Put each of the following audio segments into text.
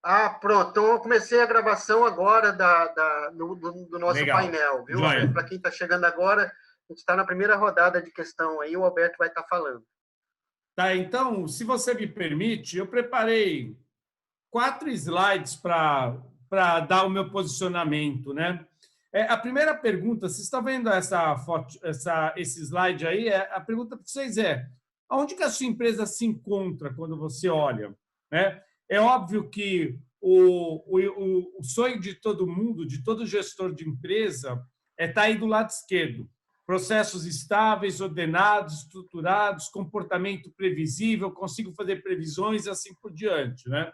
Ah, pronto. Então, eu comecei a gravação agora do nosso Legal. painel, viu? Joia. Para quem está chegando agora, a gente está na primeira rodada de questão aí, o Alberto vai estar falando. Tá, então, se você me permite, eu preparei 4 slides para dar o meu posicionamento, né? A primeira pergunta, vocês estão vendo essa foto, esse slide aí? A pergunta para vocês aonde que a sua empresa se encontra quando você olha, né? É óbvio que o sonho de todo mundo, de todo gestor de empresa, é estar aí do lado esquerdo. Processos estáveis, ordenados, estruturados, comportamento previsível, consigo fazer previsões e assim por diante, né?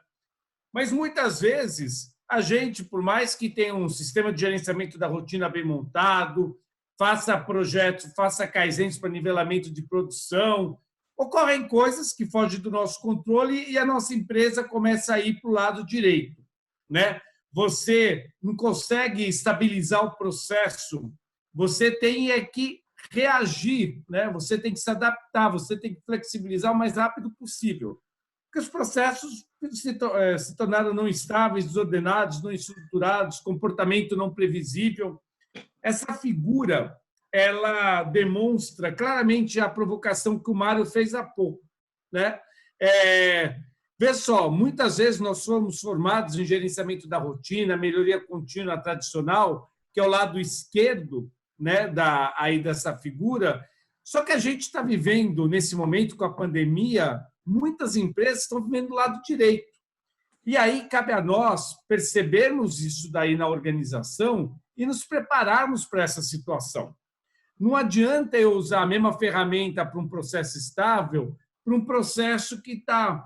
Mas muitas vezes a gente, por mais que tenha um sistema de gerenciamento da rotina bem montado, faça projetos, faça kaizens para nivelamento de produção, ocorrem coisas que fogem do nosso controle e a nossa empresa começa a ir para o lado direito, né? Você não consegue estabilizar o processo, você tem que reagir, né? Você tem que se adaptar, você tem que flexibilizar o mais rápido possível, porque os processos se tornaram não estáveis, desordenados, não estruturados, comportamento não previsível. Essa figura ela demonstra claramente a provocação que o Mário fez há pouco, né? Vê só, muitas vezes nós somos formados em gerenciamento da rotina, melhoria contínua tradicional, que é o lado esquerdo, né, aí dessa figura. Só que a gente está vivendo, nesse momento, com a pandemia, muitas empresas estão vivendo do lado direito. E aí cabe a nós percebermos isso daí na organização e nos prepararmos para essa situação. Não adianta eu usar a mesma ferramenta para um processo estável, para um processo que está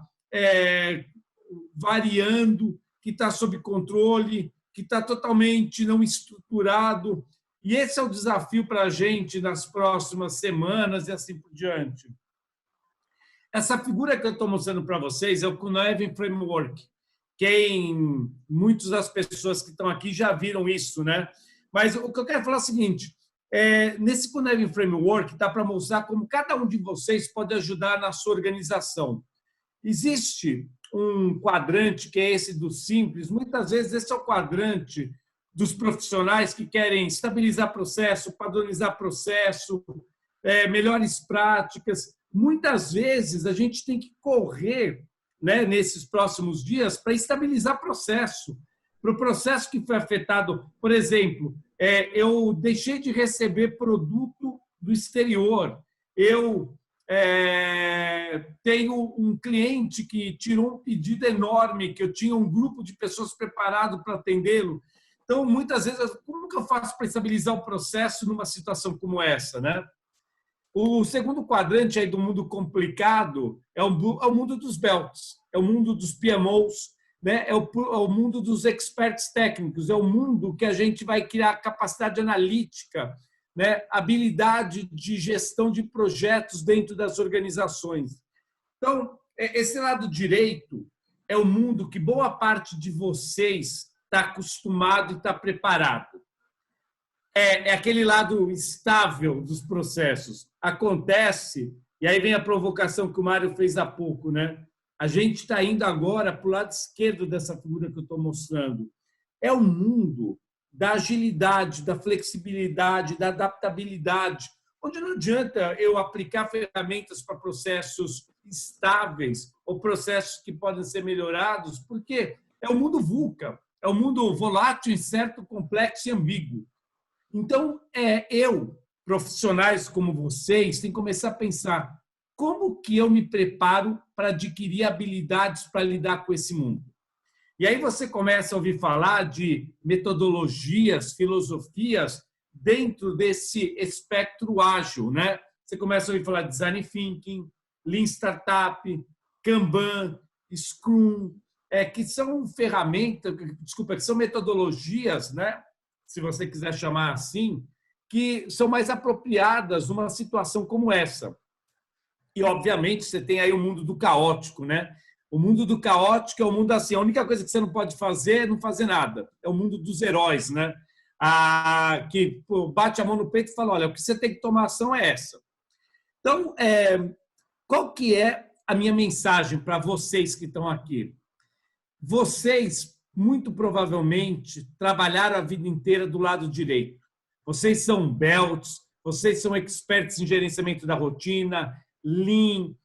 variando, que está sob controle, que está totalmente não estruturado. E esse é o desafio para a gente nas próximas semanas e assim por diante. Essa figura que eu estou mostrando para vocês é o Cunhaving Framework. Muitas das pessoas que estão aqui já viram isso, né? Mas o que eu quero falar é o seguinte: nesse Cunhaving Framework dá para mostrar como cada um de vocês pode ajudar na sua organização. Existe um quadrante que é esse do simples. Muitas vezes esse é o quadrante dos profissionais que querem estabilizar processo, padronizar processo, melhores práticas. Muitas vezes a gente tem que correr, né, nesses próximos dias para estabilizar processo. Para o processo que foi afetado, por exemplo, eu deixei de receber produto do exterior, eu tenho um cliente que tirou um pedido enorme, que eu tinha um grupo de pessoas preparado para atendê-lo. Então, muitas vezes, como que eu faço para estabilizar o processo numa situação como essa, né? O segundo quadrante aí do mundo complicado é o mundo dos belts, é o mundo dos PMOs, né? É o mundo dos experts técnicos, é o mundo que a gente vai criar capacidade analítica, né? Habilidade de gestão de projetos dentro das organizações. Então, esse lado direito é o mundo que boa parte de vocês está acostumado e está preparado. É aquele lado estável dos processos. Acontece, e aí vem a provocação que o Mário fez há pouco, né? A gente está indo agora para o lado esquerdo dessa figura que eu estou mostrando. É o mundo da agilidade, da flexibilidade, da adaptabilidade, onde não adianta eu aplicar ferramentas para processos estáveis ou processos que podem ser melhorados, porque é o mundo VUCA, é o mundo volátil, incerto, complexo e ambíguo. Então, profissionais como vocês, tem que começar a pensar como que eu me preparo para adquirir habilidades para lidar com esse mundo. E aí você começa a ouvir falar de metodologias, filosofias dentro desse espectro ágil, né? Você começa a ouvir falar de Design Thinking, Lean Startup, Kanban, Scrum, que são ferramentas, que são metodologias, né? Se você quiser chamar assim, que são mais apropriadas numa situação como essa. E, obviamente, você tem aí o mundo do caótico, né? O mundo do caótico é o mundo assim, a única coisa que você não pode fazer é não fazer nada. É o mundo dos heróis, né? Que bate a mão no peito e fala, olha, o que você tem que tomar ação é essa. Então, qual que é a minha mensagem para vocês que estão aqui? vocês, muito provavelmente, trabalharam a vida inteira do lado direito. Vocês são belts, vocês são experts em gerenciamento da rotina, Lean.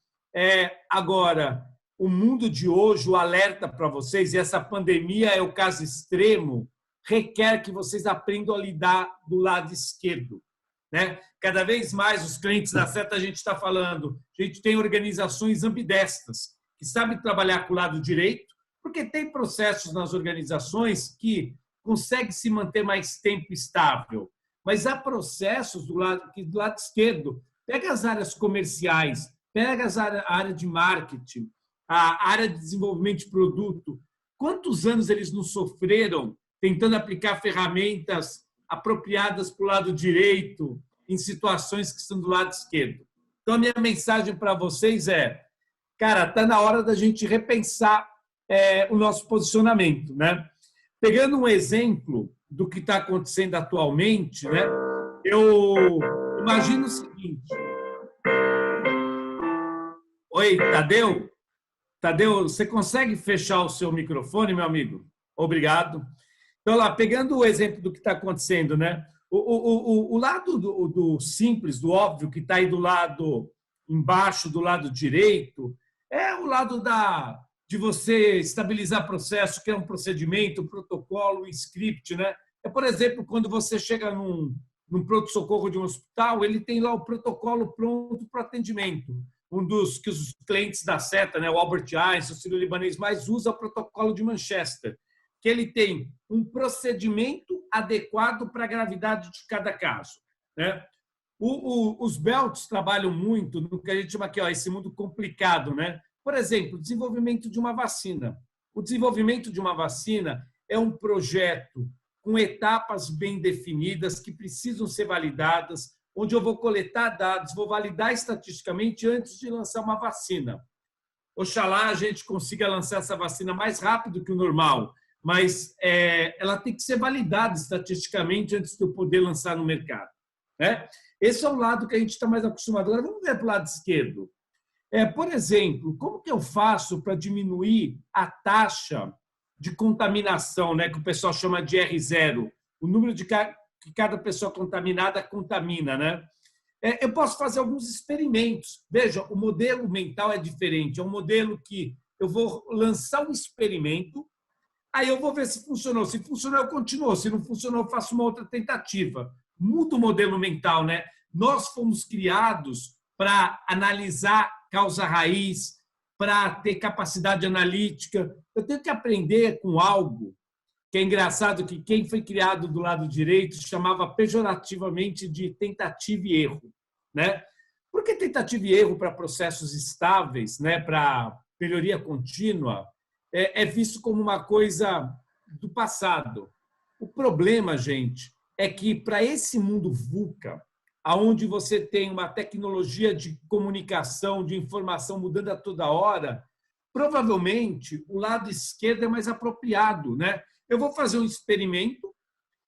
Agora, o mundo de hoje, o alerta para vocês, e essa pandemia é o caso extremo, requer que vocês aprendam a lidar do lado esquerdo. Né? Cada vez mais os clientes da Seta, a gente está falando, a gente tem organizações ambidestras, que sabem trabalhar com o lado direito, porque tem processos nas organizações que conseguem se manter mais tempo estável. Mas há processos do lado esquerdo. Pega as áreas comerciais, pega a área de marketing, a área de desenvolvimento de produto. Quantos anos eles não sofreram tentando aplicar ferramentas apropriadas para o lado direito em situações que estão do lado esquerdo? Então, a minha mensagem para vocês cara, está na hora da gente repensar o nosso posicionamento, né? Pegando um exemplo do que está acontecendo atualmente, né? Eu imagino o seguinte. Oi, Tadeu? Tadeu, você consegue fechar o seu microfone, meu amigo? Obrigado. Então, lá, pegando o exemplo do que está acontecendo, né? O lado do simples, do óbvio, que está aí do lado embaixo, do lado direito, é o lado de você estabilizar processo, que é um procedimento, um protocolo, um script, né? Por exemplo, quando você chega num pronto-socorro de um hospital, ele tem lá o protocolo pronto para atendimento. Um dos que os clientes da Seta, né, o Albert Einstein, o Sírio-Libanês, mais usa o protocolo de Manchester, que ele tem um procedimento adequado para a gravidade de cada caso. Né? Os belts trabalham muito no que a gente chama aqui, esse mundo complicado, né? Por exemplo, o desenvolvimento de uma vacina. O desenvolvimento de uma vacina é um projeto com etapas bem definidas que precisam ser validadas, onde eu vou coletar dados, vou validar estatisticamente antes de lançar uma vacina. Oxalá a gente consiga lançar essa vacina mais rápido que o normal, mas ela tem que ser validada estatisticamente antes de eu poder lançar no mercado. Né? Esse é o lado que a gente está mais acostumado. Agora, vamos ver para o lado esquerdo. Por exemplo, como que eu faço para diminuir a taxa de contaminação, né, que o pessoal chama de R0, o número de que cada pessoa contaminada contamina, né? Eu posso fazer alguns experimentos. Veja, o modelo mental é diferente. É um modelo que eu vou lançar um experimento, aí eu vou ver se funcionou. Se funcionou, eu continuo. Se não funcionou, eu faço uma outra tentativa. Muda o modelo mental, né? Nós fomos criados para analisar causa raiz, para ter capacidade analítica. Eu tenho que aprender com algo que é engraçado, que quem foi criado do lado direito chamava pejorativamente de tentativa e erro. Né? Por que tentativa e erro para processos estáveis, né? Para melhoria contínua, é visto como uma coisa do passado. O problema, gente, é que para esse mundo VUCA, onde você tem uma tecnologia de comunicação, de informação mudando a toda hora, provavelmente o lado esquerdo é mais apropriado. Né? Eu vou fazer um experimento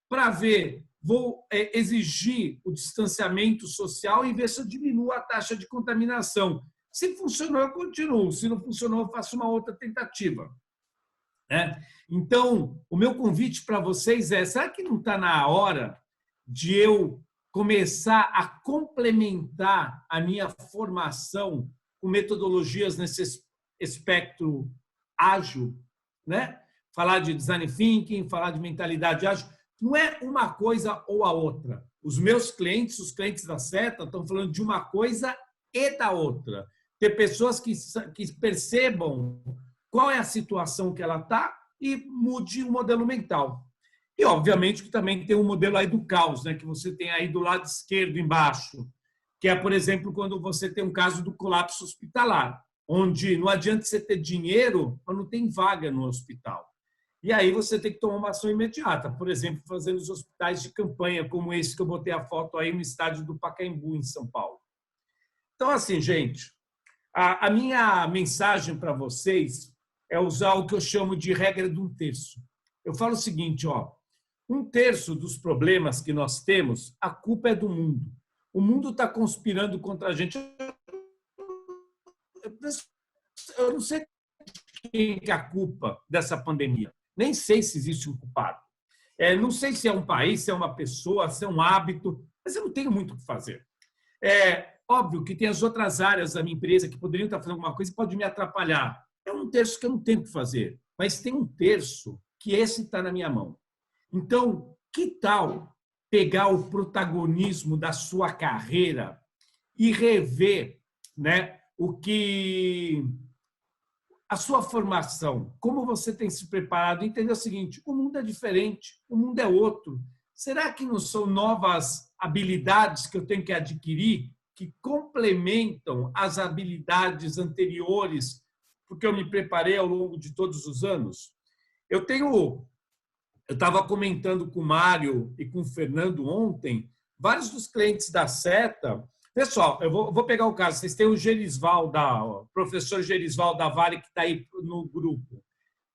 para ver, vou exigir o distanciamento social e ver se eu diminuo a taxa de contaminação. Se funcionou, eu continuo. Se não funcionou, eu faço uma outra tentativa. Né? Então, o meu convite para vocês será que não está na hora de eu começar a complementar a minha formação com metodologias nesse espectro ágil, né? Falar de design thinking, falar de mentalidade ágil, não é uma coisa ou a outra. Os meus clientes, os clientes da Seta, estão falando de uma coisa e da outra. Ter pessoas que percebam qual é a situação que ela está e mude o modelo mental. E, obviamente, que também tem um modelo aí do caos, né, que você tem aí do lado esquerdo, embaixo, que é, por exemplo, quando você tem um caso do colapso hospitalar, onde não adianta você ter dinheiro, mas não tem vaga no hospital. E aí você tem que tomar uma ação imediata, por exemplo, fazendo os hospitais de campanha, como esse que eu botei a foto aí no estádio do Pacaembu, em São Paulo. Então, assim, gente, a minha mensagem para vocês é usar o que eu chamo de regra de 1/3. Eu falo o seguinte, 1/3 dos problemas que nós temos, a culpa é do mundo. O mundo está conspirando contra a gente. Eu não sei quem que é a culpa dessa pandemia. Nem sei se existe um culpado. Não sei se é um país, se é uma pessoa, se é um hábito, mas eu não tenho muito o que fazer. É óbvio que tem as outras áreas da minha empresa que poderiam estar fazendo alguma coisa e pode me atrapalhar. É um terço que eu não tenho o que fazer, mas tem um terço que esse está na minha mão. Então, que tal pegar o protagonismo da sua carreira e rever, né, a sua formação, como você tem se preparado, entender o seguinte: o mundo é diferente, o mundo é outro. Será que não são novas habilidades que eu tenho que adquirir que complementam as habilidades anteriores, porque eu me preparei ao longo de todos os anos? Eu estava comentando com o Mário e com o Fernando ontem, vários dos clientes da Seta. Pessoal, eu vou pegar o caso. Vocês têm o professor Gerisval da Vale, que está aí no grupo.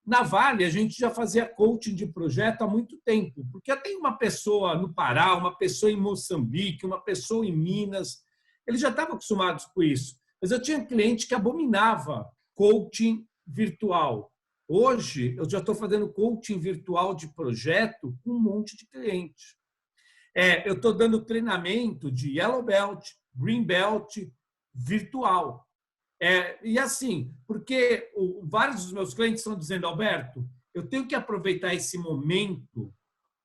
Na Vale, a gente já fazia coaching de projeto há muito tempo, porque eu tenho uma pessoa no Pará, uma pessoa em Moçambique, uma pessoa em Minas. Eles já estavam acostumados com isso. Mas eu tinha cliente que abominava coaching virtual. Hoje, eu já estou fazendo coaching virtual de projeto com um monte de cliente. Eu estou dando treinamento de Yellow Belt, Green Belt, virtual. E assim, porque vários dos meus clientes estão dizendo: Alberto, eu tenho que aproveitar esse momento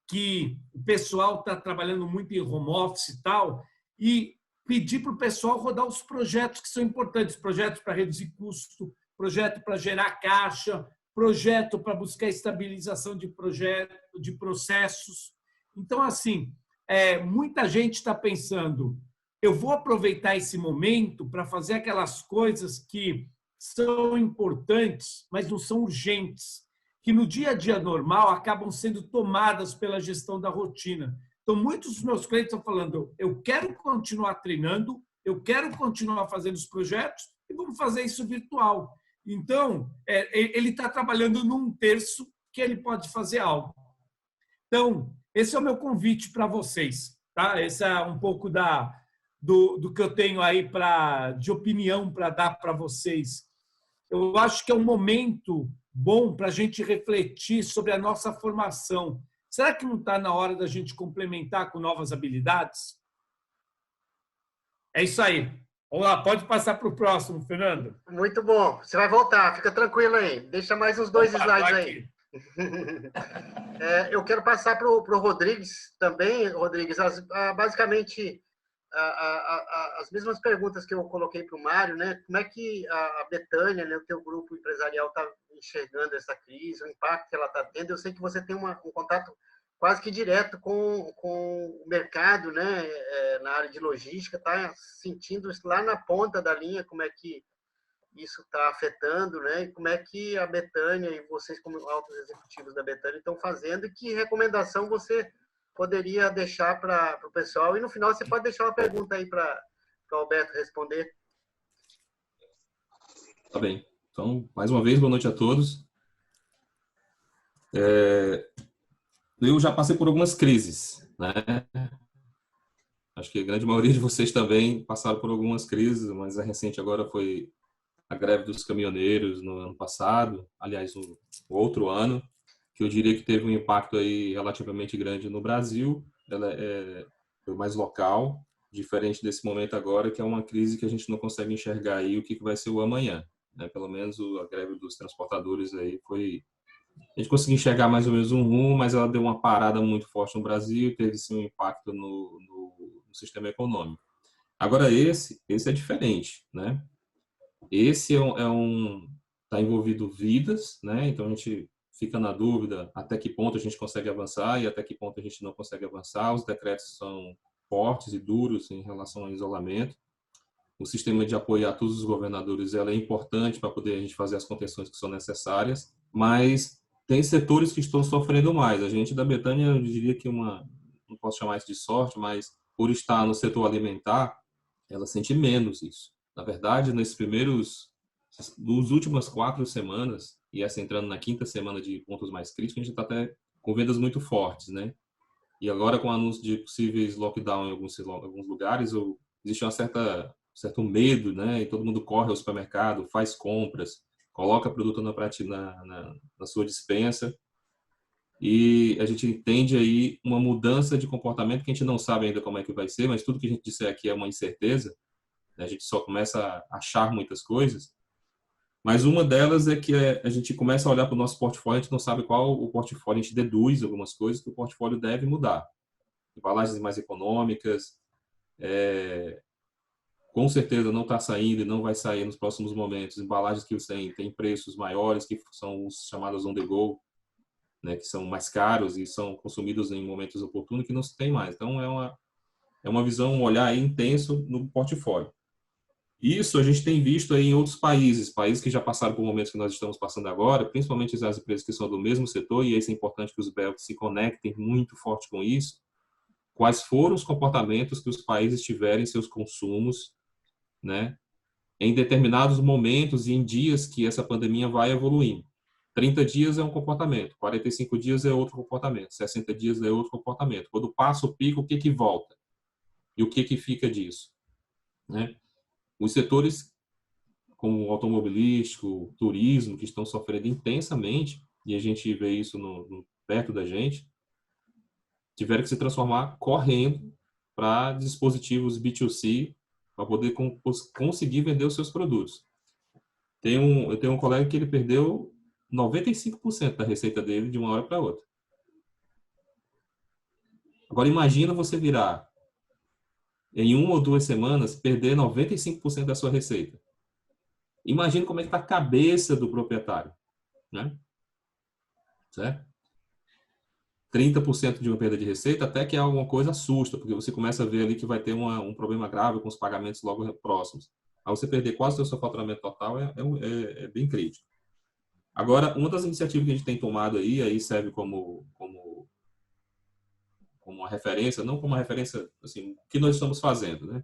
que o pessoal está trabalhando muito em home office e tal, e pedir para o pessoal rodar os projetos que são importantes, projetos para reduzir custo, projeto para gerar caixa, projeto para buscar estabilização de processos. Então, assim, muita gente está pensando: eu vou aproveitar esse momento para fazer aquelas coisas que são importantes, mas não são urgentes, que no dia a dia normal acabam sendo tomadas pela gestão da rotina. Então, muitos dos meus clientes estão falando: eu quero continuar treinando, eu quero continuar fazendo os projetos e vamos fazer isso virtual. Então, ele está trabalhando num terço que ele pode fazer algo. Então, esse é o meu convite para vocês. Tá? Esse é um pouco do que eu tenho aí de opinião para dar para vocês. Eu acho que é um momento bom para a gente refletir sobre a nossa formação. Será que não está na hora da gente complementar com novas habilidades? É isso aí. Vamos lá, pode passar para o próximo, Fernando. Muito bom. Você vai voltar, fica tranquilo aí. Deixa mais uns 2 slides aí. Eu quero passar para o Rodrigues também. Rodrigues, basicamente as mesmas perguntas que eu coloquei para o Mário, né? Como é que a Betânia, né, o teu grupo empresarial, está enxergando essa crise, o impacto que ela está tendo? Eu sei que você tem um contato quase que direto com o mercado, né, na área de logística, está sentindo lá na ponta da linha como é que isso está afetando, né, e como é que a Betânia e vocês, como altos executivos da Betânia, estão fazendo, e que recomendação você poderia deixar para o pessoal. E no final você pode deixar uma pergunta aí para o Alberto responder. Tá bem. Então, mais uma vez, boa noite a todos. Eu já passei por algumas crises, né? Acho que a grande maioria de vocês também passaram por algumas crises, mas a recente agora foi a greve dos caminhoneiros no ano passado, aliás, no outro ano, que eu diria que teve um impacto aí relativamente grande no Brasil. Ela foi mais local, diferente desse momento agora, que é uma crise que a gente não consegue enxergar aí o que vai ser o amanhã, né? Pelo menos a greve dos transportadores aí foi... A gente conseguiu enxergar mais ou menos um rumo, mas ela deu uma parada muito forte no Brasil e teve sim um impacto no sistema econômico. Agora esse é diferente, né? Esse tá envolvido vidas, né? Então a gente fica na dúvida até que ponto a gente consegue avançar e até que ponto a gente não consegue avançar. Os decretos são fortes e duros em relação ao isolamento. O sistema de apoio a todos os governadores ela é importante para poder a gente fazer as contenções que são necessárias, mas tem setores que estão sofrendo mais. A gente da Betânia, eu diria que não posso chamar isso de sorte, mas por estar no setor alimentar, ela sente menos isso. Na verdade, nas últimas 4 semanas, e essa entrando na 5ª semana de pontos mais críticos, a gente está até com vendas muito fortes, né? E agora, com o anúncio de possíveis lockdown em alguns lugares, existe certo medo, né? E todo mundo corre ao supermercado, faz compras, coloca produto na sua despensa, e a gente entende aí uma mudança de comportamento que a gente não sabe ainda como é que vai ser, mas tudo que a gente disser aqui é uma incerteza, né? A gente só começa a achar muitas coisas, mas uma delas é que a gente começa a olhar para o nosso portfólio, a gente não sabe qual o portfólio, a gente deduz algumas coisas que o portfólio deve mudar. Embalagens mais econômicas, com certeza não está saindo e não vai sair nos próximos momentos. Embalagens que têm preços maiores, que são os chamados on the go, né, que são mais caros e são consumidos em momentos oportunos, que não se tem mais. Então, é uma visão, um olhar aí intenso no portfólio. Isso a gente tem visto aí em outros países que já passaram por momentos que nós estamos passando agora, principalmente as empresas que são do mesmo setor, e isso é importante que os belgas se conectem muito forte com isso. Quais foram os comportamentos que os países tiveram em seus consumos, né, em determinados momentos e em dias que essa pandemia vai evoluindo. 30 dias é um comportamento, 45 dias é outro comportamento, 60 dias é outro comportamento. Quando passa o pico, o que que volta? E o que que fica disso? Né? Os setores como o automobilístico, turismo, que estão sofrendo intensamente, e a gente vê isso perto da gente, tiveram que se transformar correndo para dispositivos B2C para poder conseguir vender os seus produtos. Eu tenho um colega que ele perdeu 95% da receita dele de uma hora para outra. Agora imagina você virar em 1 ou 2 semanas perder 95% da sua receita. Imagina como é que está a cabeça do proprietário, né? Certo? 30% de uma perda de receita até que alguma coisa assusta, porque você começa a ver ali que vai ter um problema grave com os pagamentos logo próximos. Aí você perder quase o seu faturamento total é bem crítico. Agora, uma das iniciativas que a gente tem tomado aí serve como uma referência, não como uma referência, assim, o que nós estamos fazendo, né?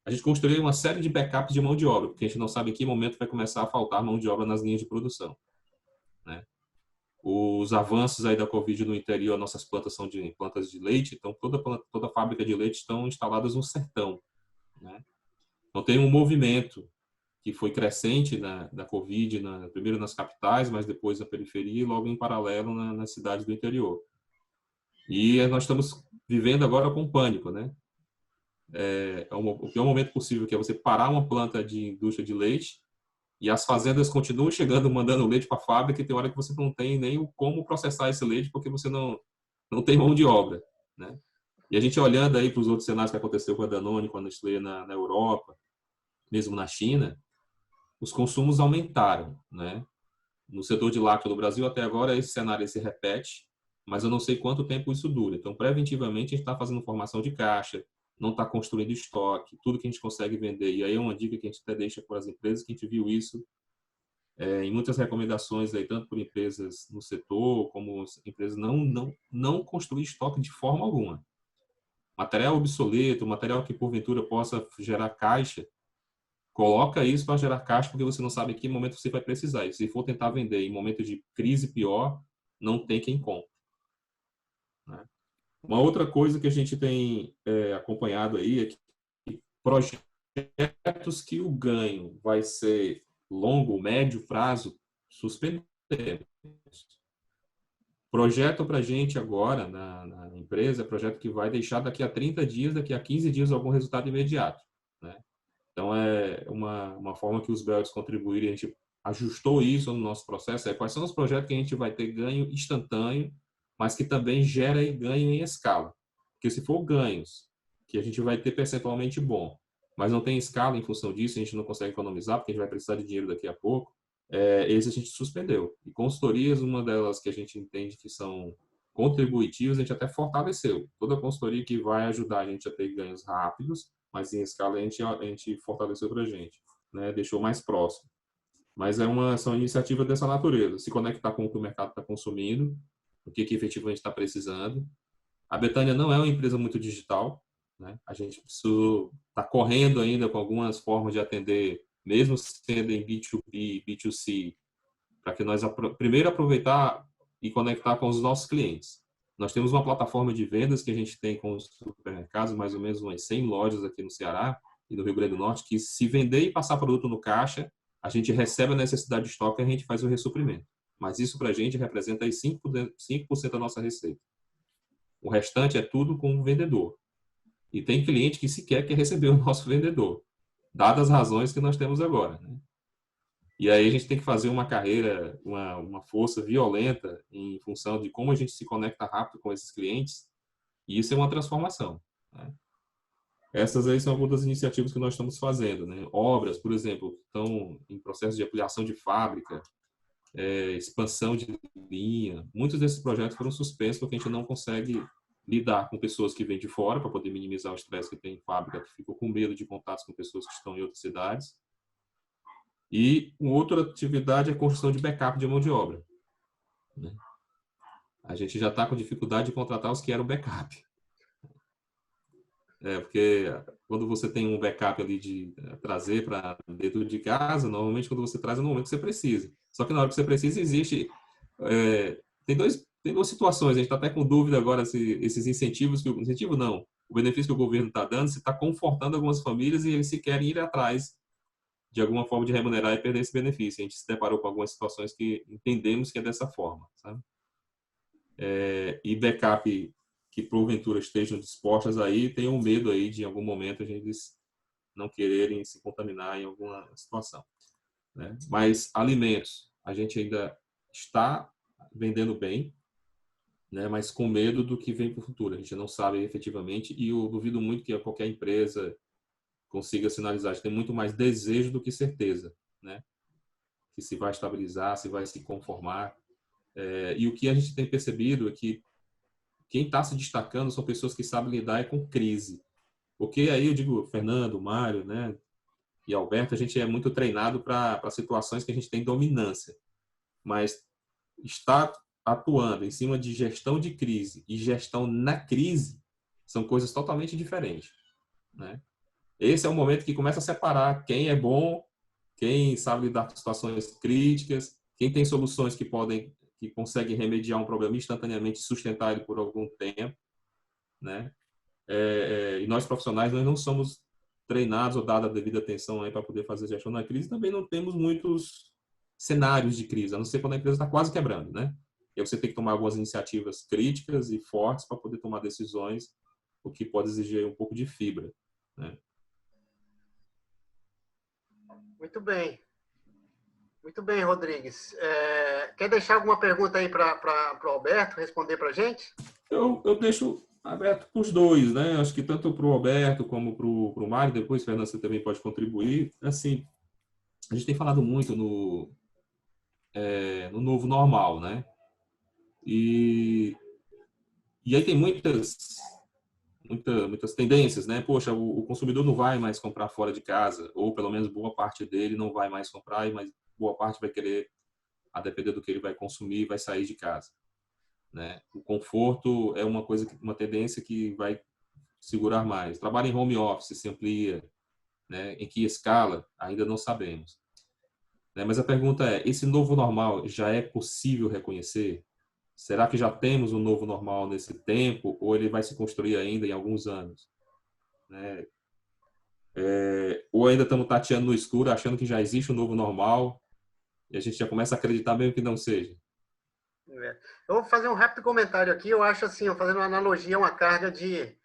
A gente construiu uma série de backups de mão de obra, porque a gente não sabe em que momento vai começar a faltar mão de obra nas linhas de produção, né? Os avanços aí da Covid no interior, nossas plantas são de plantas de leite, então toda fábrica de leite estão instaladas no sertão, né? Então tem um movimento que foi crescente da Covid, primeiro nas capitais, mas depois na periferia e logo em paralelo nas cidades do interior. E nós estamos vivendo agora com pânico, né? O pior momento possível, que é você parar uma planta de indústria de leite e as fazendas continuam chegando, mandando leite para a fábrica, e tem hora que você não tem nem como processar esse leite porque você não tem mão de obra, né? E a gente olhando aí para os outros cenários que aconteceu com a Danone, com a Nestlé na Europa, mesmo na China, os consumos aumentaram, né? No setor de lácteo no Brasil, até agora, esse cenário se repete, mas eu não sei quanto tempo isso dura. Então, preventivamente, a gente está fazendo formação de caixa, não está construindo estoque, tudo que a gente consegue vender. E aí é uma dica que a gente até deixa para as empresas, que a gente viu isso em muitas recomendações, aí, tanto por empresas no setor, como empresas não construir estoque de forma alguma. Material obsoleto, material que porventura possa gerar caixa, coloca isso para gerar caixa, porque você não sabe em que momento você vai precisar. E se for tentar vender em momento de crise pior, não tem quem compre, né? Uma outra coisa que a gente tem acompanhado aí é que projetos que o ganho vai ser longo, médio prazo, suspendemos. Projeto para a gente agora, na empresa, é projeto que vai deixar daqui a 30 dias, daqui a 15 dias, algum resultado imediato, né? Então, é uma forma que os belgas contribuíram, a gente ajustou isso no nosso processo, quais são os projetos que a gente vai ter ganho instantâneo, mas que também gera ganho em escala. Porque se for ganhos que a gente vai ter percentualmente bom, mas não tem escala em função disso, a gente não consegue economizar, porque a gente vai precisar de dinheiro daqui a pouco, esse a gente suspendeu. E consultorias, uma delas que a gente entende que são contributivas, a gente até fortaleceu. Toda consultoria que vai ajudar a gente a ter ganhos rápidos, mas em escala a gente fortaleceu para a gente, né? Deixou mais próximo. Mas são iniciativas dessa natureza, se conectar com o que o mercado está consumindo, o que efetivamente está precisando. A Betânia não é uma empresa muito digital, né? A gente está correndo ainda com algumas formas de atender, mesmo sendo em B2B, B2C, para que nós primeiro aproveitar e conectar com os nossos clientes. Nós temos uma plataforma de vendas que a gente tem com os supermercados, mais ou menos umas 100 lojas aqui no Ceará e no Rio Grande do Norte, que se vender e passar produto no caixa, a gente recebe a necessidade de estoque e a gente faz o ressuprimento. Mas isso para a gente representa aí 5% da nossa receita. O restante é tudo com o vendedor. E tem cliente que sequer quer receber o nosso vendedor, dadas as razões que nós temos agora, né? E aí a gente tem que fazer uma carreira, uma força violenta em função de como a gente se conecta rápido com esses clientes. E isso é uma transformação, né? Essas aí são algumas das iniciativas que nós estamos fazendo, né? Obras, por exemplo, que estão em processo de ampliação de fábrica, expansão de linha. Muitos desses projetos foram suspensos porque a gente não consegue lidar com pessoas que vêm de fora para poder minimizar o estresse que tem em fábrica, que ficam com medo de contatos com pessoas que estão em outras cidades. E uma outra atividade é a construção de backup de mão de obra, né? A gente já está com dificuldade de contratar os que eram backup. Porque quando você tem um backup ali de trazer para dentro de casa, normalmente quando você traz é no momento que você precisa. Só que na hora que você precisa existe... Tem duas situações, a gente está até com dúvida agora se esses incentivos, incentivo não, o benefício que o governo está dando, se está confortando algumas famílias e eles se querem ir atrás de alguma forma de remunerar e perder esse benefício. A gente se deparou com algumas situações que entendemos que é dessa forma, sabe? E backup que porventura estejam dispostas aí, tenham medo aí de em algum momento a gente não quererem se contaminar em alguma situação, né? Mas alimentos, a gente ainda está vendendo bem, né? Mas com medo do que vem para o futuro. A gente não sabe efetivamente e eu duvido muito que qualquer empresa consiga sinalizar. A gente tem muito mais desejo do que certeza, né? Que se vai estabilizar, se vai se conformar. E o que a gente tem percebido é que quem está se destacando são pessoas que sabem lidar com crise. Porque aí eu digo, Fernando, Mário, né, e Alberto, a gente é muito treinado para situações que a gente tem dominância. Mas estar atuando em cima de gestão de crise e gestão na crise são coisas totalmente diferentes, né? Esse é o momento que começa a separar quem é bom, quem sabe lidar com situações críticas, quem tem soluções que conseguem remediar um problema instantaneamente e sustentar ele por algum tempo, né? E nós profissionais nós não somos treinados ou dada a devida atenção aí para poder fazer gestão na crise. Também não temos muitos cenários de crise, a não ser quando a empresa está quase quebrando, né? E aí você tem que tomar algumas iniciativas críticas e fortes para poder tomar decisões, o que pode exigir um pouco de fibra, né? Muito bem. Muito bem, Rodrigues. Quer deixar alguma pergunta aí para o Alberto responder para a gente? Eu deixo aberto para os dois, né? Acho que tanto para o Alberto como para o Mário, depois, Fernando, você também pode contribuir. Assim, a gente tem falado muito no novo normal, né? E aí tem muitas tendências, né? Poxa, o consumidor não vai mais comprar fora de casa, ou pelo menos boa parte dele não vai mais comprar, mas boa parte vai querer, a depender do que ele vai consumir, vai sair de casa, né? O conforto é uma tendência que vai segurar mais. Trabalho em home office se amplia, né? Em que escala ainda não sabemos, né? Mas a pergunta é: esse novo normal já é possível reconhecer? Será que já temos um novo normal nesse tempo ou ele vai se construir ainda em alguns anos, né? Ou ainda estamos tateando no escuro, achando que já existe um novo normal e a gente já começa a acreditar mesmo que não seja? Eu vou fazer um rápido comentário aqui. Eu acho assim, fazendo uma analogia a uma carga de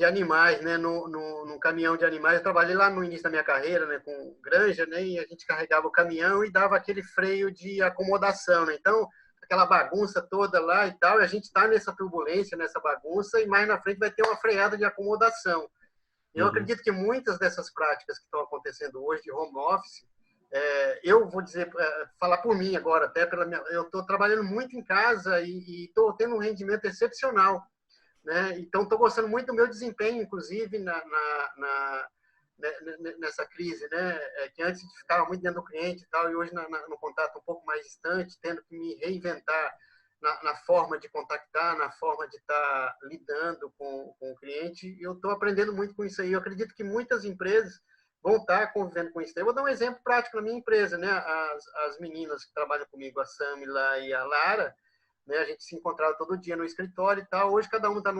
animais, né, no caminhão de animais. Eu trabalhei lá no início da minha carreira, né, com granja, né, e a gente carregava o caminhão e dava aquele freio de acomodação, né? Então, aquela bagunça toda lá e tal, e a gente está nessa turbulência, nessa bagunça, e mais na frente vai ter uma freada de acomodação. Eu acredito que muitas dessas práticas que estão acontecendo hoje de home office, eu vou dizer, falar por mim agora, até eu estou trabalhando muito em casa e estou tendo um rendimento excepcional, né? Então, estou gostando muito do meu desempenho, inclusive nessa crise, né? Que antes ficava muito dentro do cliente e tal, e hoje no contato um pouco mais distante, tendo que me reinventar na forma de contactar, na forma de estar lidando com o cliente. E eu estou aprendendo muito com isso aí. Eu acredito que muitas empresas vão estar convivendo com isso. Eu vou dar um exemplo prático na minha empresa, né? As meninas que trabalham comigo, a Samila e a Lara, né? A gente se encontrava todo dia no escritório e tal. Hoje cada uma está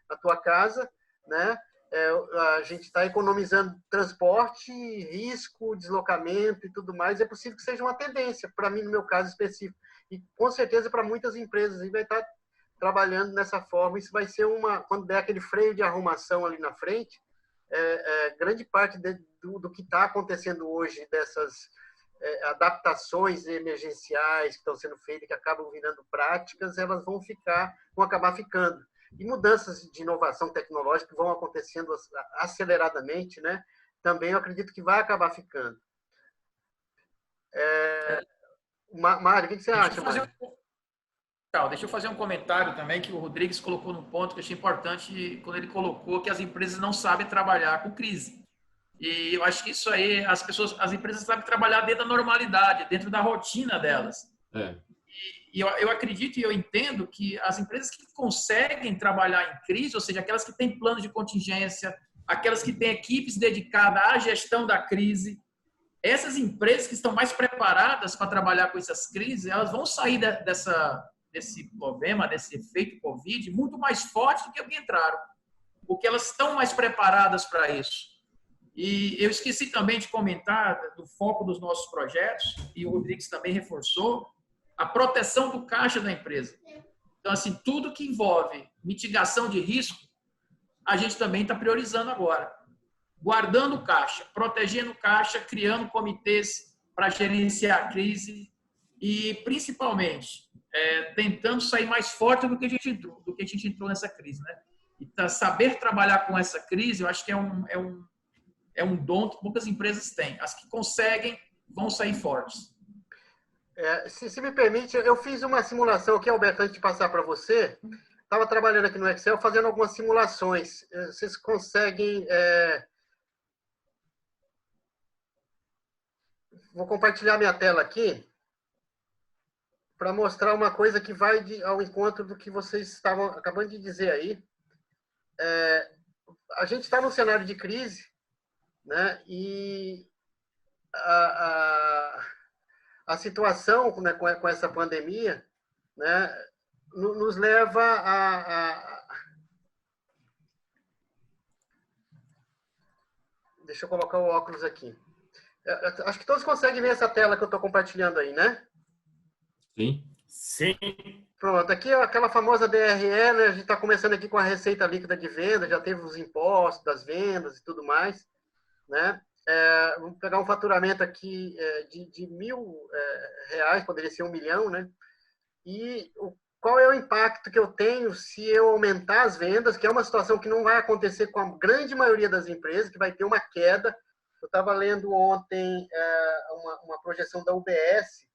na tua casa, né? a gente está economizando transporte, risco, deslocamento e tudo mais. É possível que seja uma tendência, para mim, no meu caso específico. E, com certeza, para muitas empresas. E vai estar trabalhando dessa forma. Isso vai ser quando der aquele freio de arrumação ali na frente, grande parte do que está acontecendo hoje, dessas adaptações emergenciais que estão sendo feitas, que acabam virando práticas, elas vão acabar ficando. E mudanças de inovação tecnológica vão acontecendo aceleradamente, né? Também eu acredito que vai acabar ficando. Mário, o que você acha, Mário? Deixa eu fazer um comentário também, que o Rodrigues colocou no ponto que eu achei importante, quando ele colocou que as empresas não sabem trabalhar com crise. E eu acho que isso aí, as empresas sabem trabalhar dentro da normalidade, dentro da rotina delas. E eu acredito e eu entendo que as empresas que conseguem trabalhar em crise, ou seja, aquelas que têm plano de contingência, aquelas que têm equipes dedicadas à gestão da crise, essas empresas que estão mais preparadas para trabalhar com essas crises, elas vão sair desse problema, desse efeito Covid, muito mais fortes do que o que entraram, porque elas estão mais preparadas para isso. E eu esqueci também de comentar do foco dos nossos projetos, e o Rodrigues também reforçou, a proteção do caixa da empresa. Então, assim, tudo que envolve mitigação de risco, a gente também está priorizando agora. Guardando o caixa, protegendo o caixa, criando comitês para gerenciar a crise e, principalmente, tentando sair mais forte do que a gente entrou nessa crise, né? E saber trabalhar com essa crise, eu acho que é um dom que poucas empresas têm. As que conseguem vão sair fortes. Se me permite, eu fiz uma simulação aqui, Alberto, antes de passar para você. Estava trabalhando aqui no Excel, fazendo algumas simulações. Vocês conseguem... Vou compartilhar minha tela aqui para mostrar uma coisa que vai ao encontro do que vocês estavam acabando de dizer aí. A gente está num cenário de crise, né? E a situação, né, com essa pandemia, né, nos leva Deixa eu colocar o óculos aqui. Acho que todos conseguem ver essa tela que eu estou compartilhando aí, né? Sim. Sim. Pronto, aqui é aquela famosa DRE, né? A gente está começando aqui com a receita líquida de venda, já teve os impostos das vendas e tudo mais, né? Vamos pegar um faturamento aqui de R$1.000, poderia ser 1 milhão, né? E qual é o impacto que eu tenho se eu aumentar as vendas, que é uma situação que não vai acontecer com a grande maioria das empresas, que vai ter uma queda. Eu estava lendo ontem uma projeção da UBS,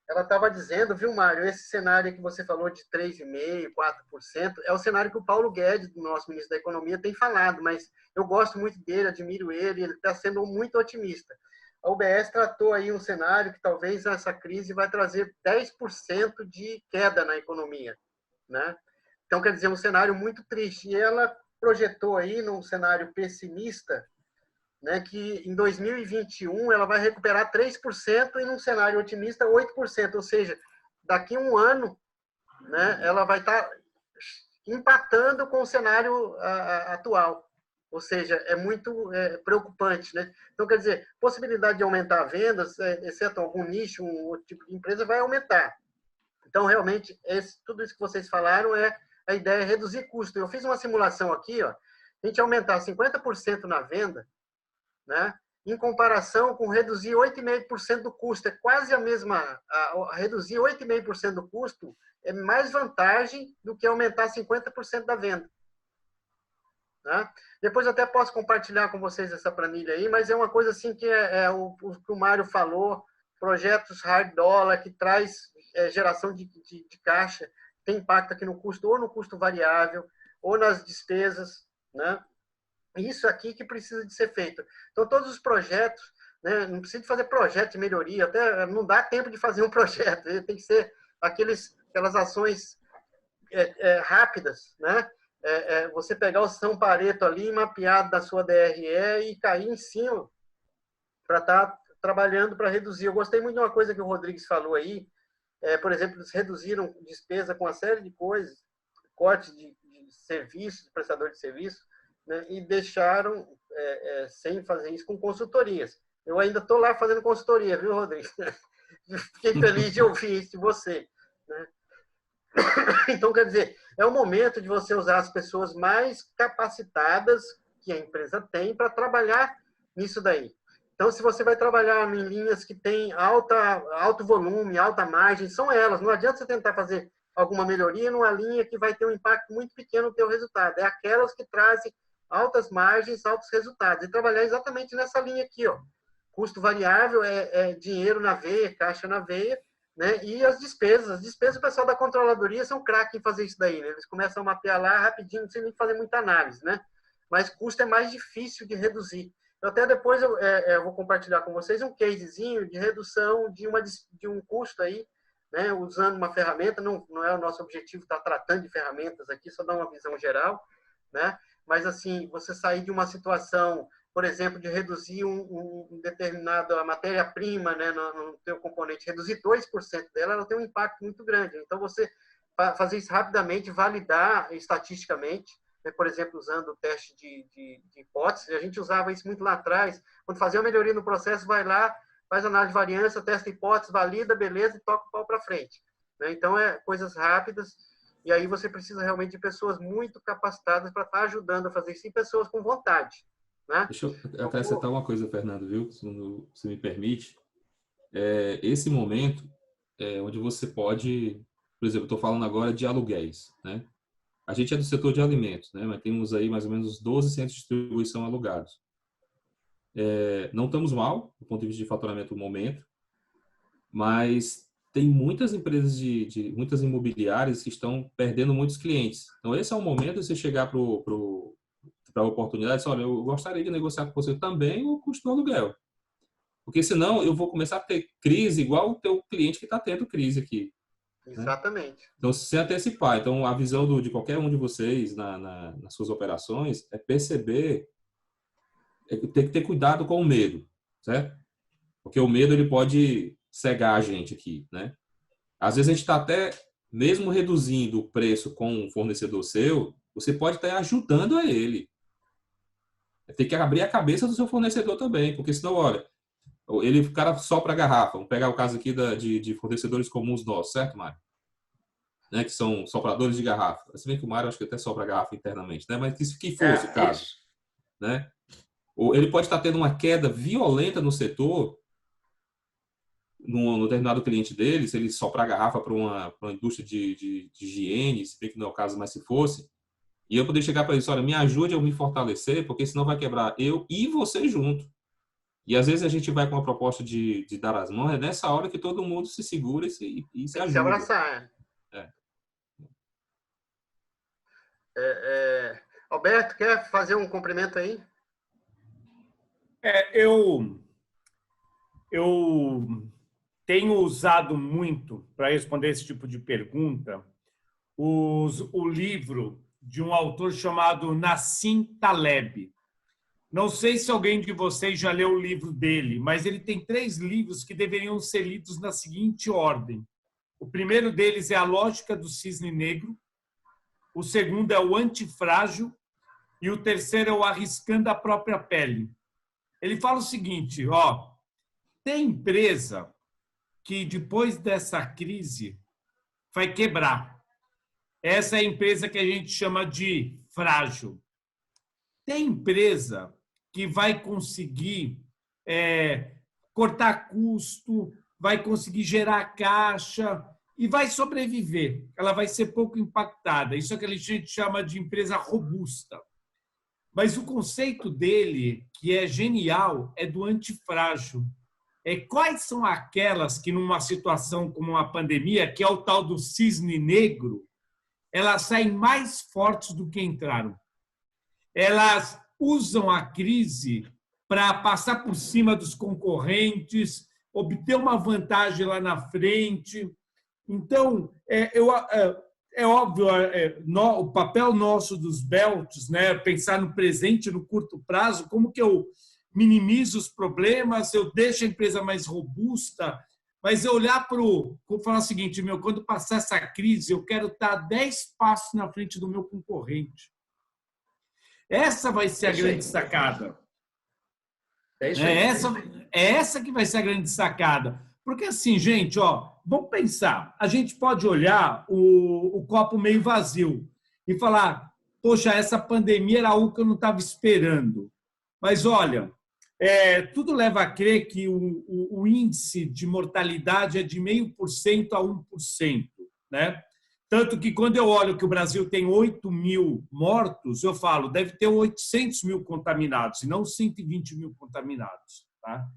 ela estava dizendo, viu, Mário, esse cenário que você falou de 3,5%, 4%, é o cenário que o Paulo Guedes, nosso ministro da Economia, tem falado, mas eu gosto muito dele, admiro ele está sendo muito otimista. A UBS tratou aí um cenário que talvez essa crise vai trazer 10% de queda na economia, né? Então, quer dizer, um cenário muito triste. E ela projetou aí, num cenário pessimista, né, que em 2021 ela vai recuperar 3% e num cenário otimista 8%, ou seja, daqui a um ano, né, ela vai estar empatando com o cenário atual. Ou seja, é muito preocupante, né? Então, quer dizer, possibilidade de aumentar vendas, exceto algum nicho, um outro tipo de empresa, vai aumentar. Então, realmente, tudo isso que vocês falaram a ideia é reduzir custo. Eu fiz uma simulação aqui, ó, a gente aumentar 50% na venda, né? Em comparação com reduzir 8,5% do custo. É quase a mesma... reduzir 8,5% do custo é mais vantagem do que aumentar 50% da venda. Né? Depois eu até posso compartilhar com vocês essa planilha aí, mas é uma coisa assim que o que o Mário falou, projetos hard dollar, que traz geração de caixa, tem impacto aqui no custo, ou no custo variável, ou nas despesas, né? Isso aqui que precisa de ser feito. Então, todos os projetos, né, não precisa de fazer projeto de melhoria, até não dá tempo de fazer um projeto, tem que ser aquelas ações rápidas, né? Você pegar o São Pareto ali, mapeado da sua DRE e cair em cima para estar trabalhando para reduzir. Eu gostei muito de uma coisa que o Rodrigues falou aí, por exemplo, eles reduziram despesa com uma série de coisas, corte de serviços, de prestador de serviço, né, e deixaram sem fazer isso com consultorias. Eu ainda estou lá fazendo consultoria, viu, Rodrigo? Fiquei feliz de ouvir isso de você, né? Então, quer dizer, é o momento de você usar as pessoas mais capacitadas que a empresa tem para nisso daí. Então, se você vai trabalhar em linhas que têm alto volume, alta margem, são elas. Não adianta você tentar fazer alguma melhoria numa linha que vai ter um impacto muito pequeno no teu resultado. É aquelas que trazem altas margens, altos resultados. E trabalhar exatamente nessa linha aqui, ó. Custo variável é dinheiro na veia, caixa na veia, né? E as despesas o pessoal da controladoria são craque em fazer isso daí, né? Eles começam a mapear lá rapidinho, não precisa nem fazer muita análise, né? Mas custo é mais difícil de reduzir. Até depois eu vou compartilhar com vocês um casezinho de redução de um custo aí, né? Usando uma ferramenta, não é o nosso objetivo estar tratando de ferramentas aqui, só dar uma visão geral, né? Mas assim, você sair de uma situação, por exemplo, de reduzir determinada matéria-prima, né, no teu componente, reduzir 2% dela, ela tem um impacto muito grande. Então, você fazer isso rapidamente, validar estatisticamente, né, por exemplo, usando o teste de hipótese, a gente usava isso muito lá atrás, quando fazia uma melhoria no processo, vai lá, faz análise de variância, testa hipótese, valida, beleza, e toca o pau para frente. Né? Então, coisas rápidas, e aí você precisa realmente de pessoas muito capacitadas para estar ajudando a fazer isso, e pessoas com vontade. Né? Deixa eu acrescentar uma coisa, Fernando, viu? Se me permite. Esse momento onde você pode, por exemplo, estou falando agora de aluguéis, né? A gente é do setor de alimentos, né? Mas temos aí mais ou menos 12 centros de distribuição alugados. Não estamos mal, do ponto de vista de faturamento no momento, mas tem muitas empresas muitas imobiliárias que estão perdendo muitos clientes. Então, esse é o momento de você chegar para a oportunidade, olha, eu gostaria de negociar com você também o custo do aluguel. Porque senão eu vou começar a ter crise igual o teu cliente que está tendo crise aqui. Exatamente. Né? Então, se antecipar. Então, a visão de qualquer um de vocês nas suas operações é perceber, tem que ter cuidado com o medo, certo? Porque o medo ele pode cegar a gente aqui, né? Às vezes a gente está até, mesmo reduzindo o preço com um fornecedor seu, você pode estar ajudando a ele. Tem que abrir a cabeça do seu fornecedor também, porque senão, olha, o cara sopra a garrafa. Vamos pegar o caso aqui de fornecedores comuns nossos, certo, Mário? Né, que são sopradores de garrafa. Se bem que o Mário acho que até sopra a garrafa internamente, né? Mas que fosse o caso. Isso. Né? Ou ele pode estar tendo uma queda violenta no setor, no determinado cliente dele, se ele soprar a garrafa para uma indústria de higiene, se bem que não é o caso, mas se fosse, e eu poder chegar para ele, olha, me ajude a eu me fortalecer, porque senão vai quebrar eu e você junto. E às vezes a gente vai com uma proposta de dar as mãos, é nessa hora que todo mundo se segura e se ajuda. Se abraçar. Alberto, quer fazer um cumprimento aí? Eu tenho usado muito, para responder esse tipo de pergunta, o livro de um autor chamado Nassim Taleb. Não sei se alguém de vocês já leu o livro dele, mas ele tem 3 livros que deveriam ser lidos na seguinte ordem. O primeiro deles é A Lógica do Cisne Negro, o segundo é O Antifrágil e o terceiro é o Arriscando a Própria Pele. Ele fala o seguinte, tem empresa que depois dessa crise vai quebrar. Essa é a empresa que a gente chama de frágil. Tem empresa que vai conseguir cortar custo, vai conseguir gerar caixa e vai sobreviver. Ela vai ser pouco impactada. Isso é que a gente chama de empresa robusta. Mas o conceito dele, que é genial, é do antifrágil. Quais são aquelas que, numa situação como uma pandemia, que é o tal do cisne negro, elas saem mais fortes do que entraram? Elas usam a crise para passar por cima dos concorrentes, obter uma vantagem lá na frente. Então, é óbvio, o papel nosso dos belts, né, pensar no presente, no curto prazo, como que eu minimizo os problemas, eu deixo a empresa mais robusta, mas eu olhar falar o seguinte, quando passar essa crise, eu quero estar 10 passos na frente do meu concorrente. Essa vai ser a grande sacada. É isso aí. Essa que vai ser a grande sacada. Porque assim, gente, vamos pensar. A gente pode olhar o copo meio vazio e falar, poxa, essa pandemia era algo que eu não estava esperando. Mas, olha, tudo leva a crer que o índice de mortalidade é de 0,5% a 1%. Né? Tanto que, quando eu olho que o Brasil tem 8 mil mortos, eu falo, deve ter 800 mil contaminados, e não 120 mil contaminados. Tá?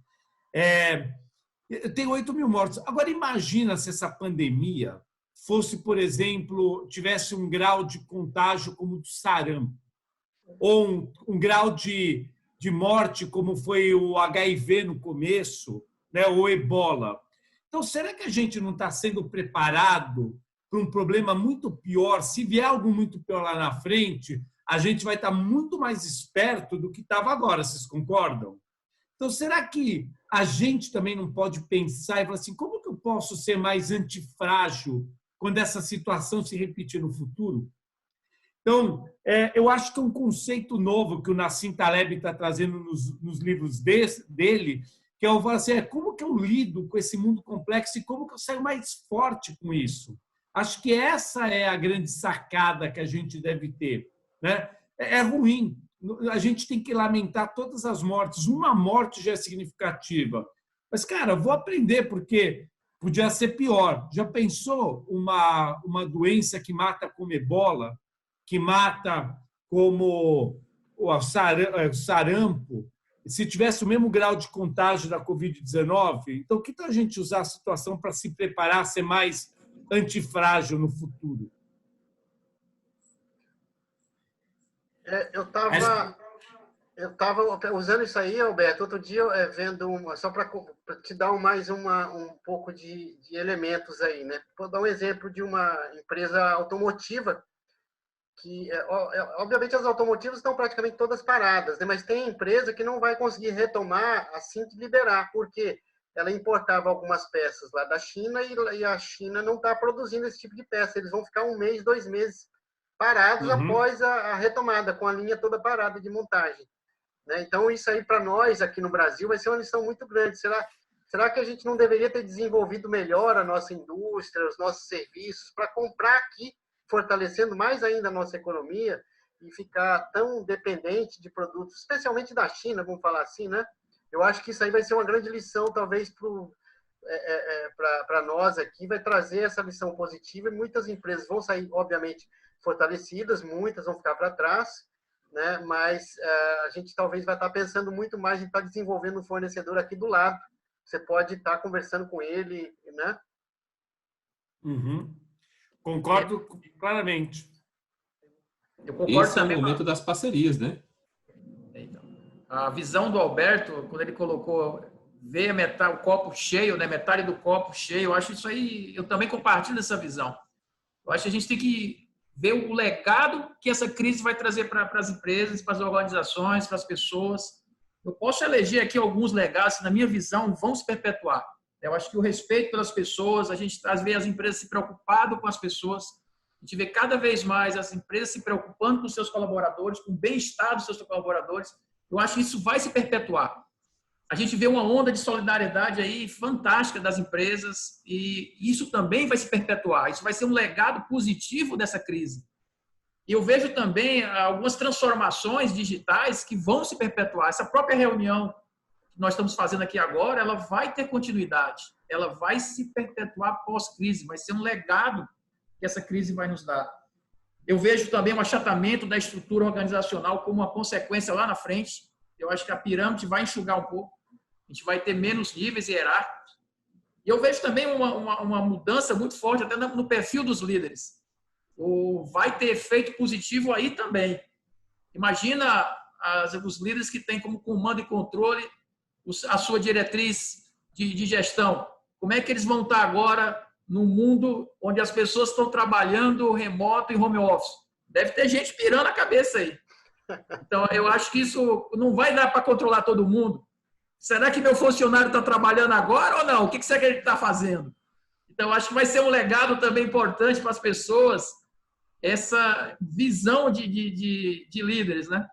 Tem 8 mil mortos. Agora, imagina se essa pandemia fosse, por exemplo, tivesse um grau de contágio como o do sarampo, ou um grau de morte como foi o HIV no começo, né, ou ebola. Então, será que a gente não está sendo preparado para um problema muito pior? Se vier algo muito pior lá na frente, a gente vai estar muito mais esperto do que estava agora, vocês concordam? Então, será que a gente também não pode pensar e falar assim, como que eu posso ser mais antifrágil quando essa situação se repetir no futuro? Então, eu acho que é um conceito novo que o Nassim Taleb está trazendo nos livros dele, que eu falo assim, como que eu lido com esse mundo complexo e como que eu saio mais forte com isso? Acho que essa é a grande sacada que a gente deve ter. Né? É ruim. A gente tem que lamentar todas as mortes. Uma morte já é significativa. Mas, cara, vou aprender, porque podia ser pior. Já pensou uma doença que mata como ebola, que mata como o sarampo, se tivesse o mesmo grau de contágio da Covid-19? Então, que tal a gente usar a situação para se preparar a ser mais antifrágil no futuro? Eu estava usando isso aí, Alberto, outro dia vendo, só para te dar um pouco de elementos aí, né? Vou dar um exemplo de uma empresa automotiva que, obviamente, as automotivas estão praticamente todas paradas, né? Mas tem empresa que não vai conseguir retomar assim que liberar, porque ela importava algumas peças lá da China e a China não está produzindo esse tipo de peça. Eles vão ficar 1 mês, 2 meses parados após a retomada, com a linha toda parada de montagem. Né? Então, isso aí, para nós, aqui no Brasil, vai ser uma lição muito grande. Será que a gente não deveria ter desenvolvido melhor a nossa indústria, os nossos serviços, para comprar aqui, fortalecendo mais ainda a nossa economia e ficar tão dependente de produtos, especialmente da China, vamos falar assim, né? Eu acho que isso aí vai ser uma grande lição, talvez, para nós aqui, vai trazer essa lição positiva, e muitas empresas vão sair, obviamente, fortalecidas, muitas vão ficar para trás, né? Mas a gente talvez vai estar pensando muito mais em estar desenvolvendo um fornecedor aqui do lado. Você pode estar conversando com ele, né? Concordo claramente. Eu concordo Esse também. É o momento das parcerias, né? Então, a visão do Alberto, quando ele colocou ver o copo cheio, né? Metade do copo cheio, eu acho isso aí, eu também compartilho essa visão. Eu acho que a gente tem que ver o legado que essa crise vai trazer para as empresas, para as organizações, para as pessoas. Eu posso eleger aqui alguns legados que, na minha visão, vão se perpetuar. Eu acho que o respeito pelas pessoas, a gente às vezes as empresas se preocupando com as pessoas, a gente vê cada vez mais as empresas se preocupando com os seus colaboradores, com o bem-estar dos seus colaboradores. Eu acho que isso vai se perpetuar. A gente vê uma onda de solidariedade aí fantástica das empresas e isso também vai se perpetuar. Isso vai ser um legado positivo dessa crise. E eu vejo também algumas transformações digitais que vão se perpetuar. Essa própria reunião que nós estamos fazendo aqui agora, ela vai ter continuidade. Ela vai se perpetuar pós-crise. Vai ser um legado que essa crise vai nos dar. Eu vejo também um achatamento da estrutura organizacional como uma consequência lá na frente. Eu acho que a pirâmide vai enxugar um pouco. A gente vai ter menos níveis hierárquicos. E eu vejo também uma mudança muito forte até no perfil dos líderes. Vai ter efeito positivo aí também. Imagina os líderes que têm como comando e controle a sua diretriz de gestão. Como é que eles vão estar agora num mundo onde as pessoas estão trabalhando remoto e home office? Deve ter gente pirando a cabeça aí. Então, eu acho que isso não vai dar para controlar todo mundo. Será que meu funcionário está trabalhando agora ou não? O que será que ele está fazendo? Então, acho que vai ser um legado também importante para as pessoas, essa visão de líderes, né?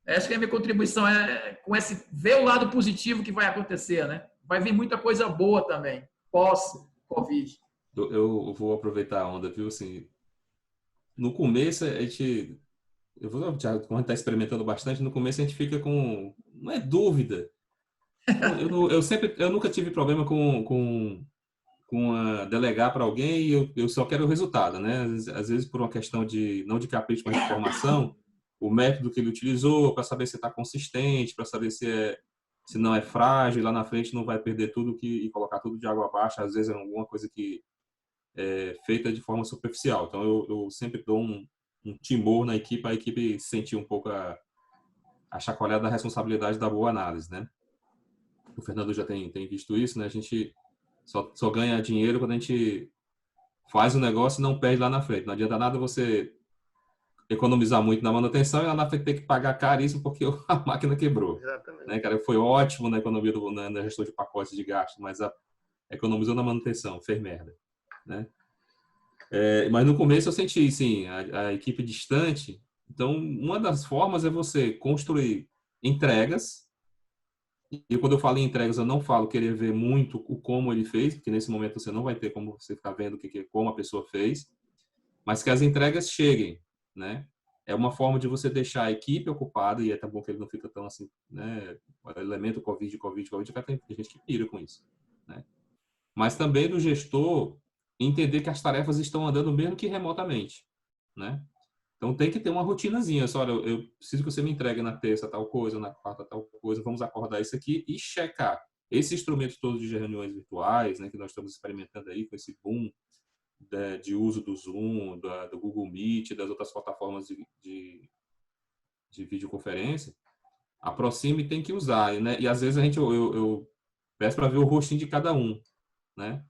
Essa que é a minha contribuição, com esse ver o lado positivo que vai acontecer, né? Vai vir muita coisa boa também, pós-Covid. Eu vou aproveitar a onda, viu? Assim, no começo, como a gente está experimentando bastante, no começo a gente fica com, não é dúvida. Eu nunca tive problema com delegar para alguém e eu só quero o resultado, né? Às vezes por uma questão não de capricho, mas de formação, o método que ele utilizou para saber se está consistente, para saber se não é frágil, lá na frente não vai perder tudo e colocar tudo de água abaixo, às vezes é alguma coisa que é feita de forma superficial. Então eu sempre dou um timor na equipe, a equipe sentir um pouco a chacoalhada da responsabilidade da boa análise, né? O Fernando já tem visto isso, né? A gente só ganha dinheiro quando a gente faz o negócio e não perde lá na frente. Não adianta nada você economizar muito na manutenção e lá na frente ter que pagar caríssimo porque a máquina quebrou. Exatamente. Né, cara? Foi ótimo na economia na gestão de pacotes de gasto, mas economizou na manutenção, fez merda. Né? Mas no começo eu senti, sim, a equipe distante. Então, uma das formas é você construir entregas. E quando eu falo em entregas, eu não falo querer ver muito o como ele fez, porque nesse momento você não vai ter como você ficar vendo como a pessoa fez, mas que as entregas cheguem, né? É uma forma de você deixar a equipe ocupada, e é tão bom que ele não fica tão assim, né? O elemento Covid, tem gente que pira com isso, né? Mas também do gestor entender que as tarefas estão andando mesmo que remotamente, né? Então tem que ter uma rotinazinha. Só, olha, eu preciso que você me entregue na terça tal coisa, na quarta tal coisa, vamos acordar isso aqui e checar. Esse instrumento todo de reuniões virtuais, né, que nós estamos experimentando aí com esse boom de uso do Zoom, do Google Meet, das outras plataformas de videoconferência, a Proxime tem que usar, né? E às vezes eu peço para ver o rostinho de cada um, né?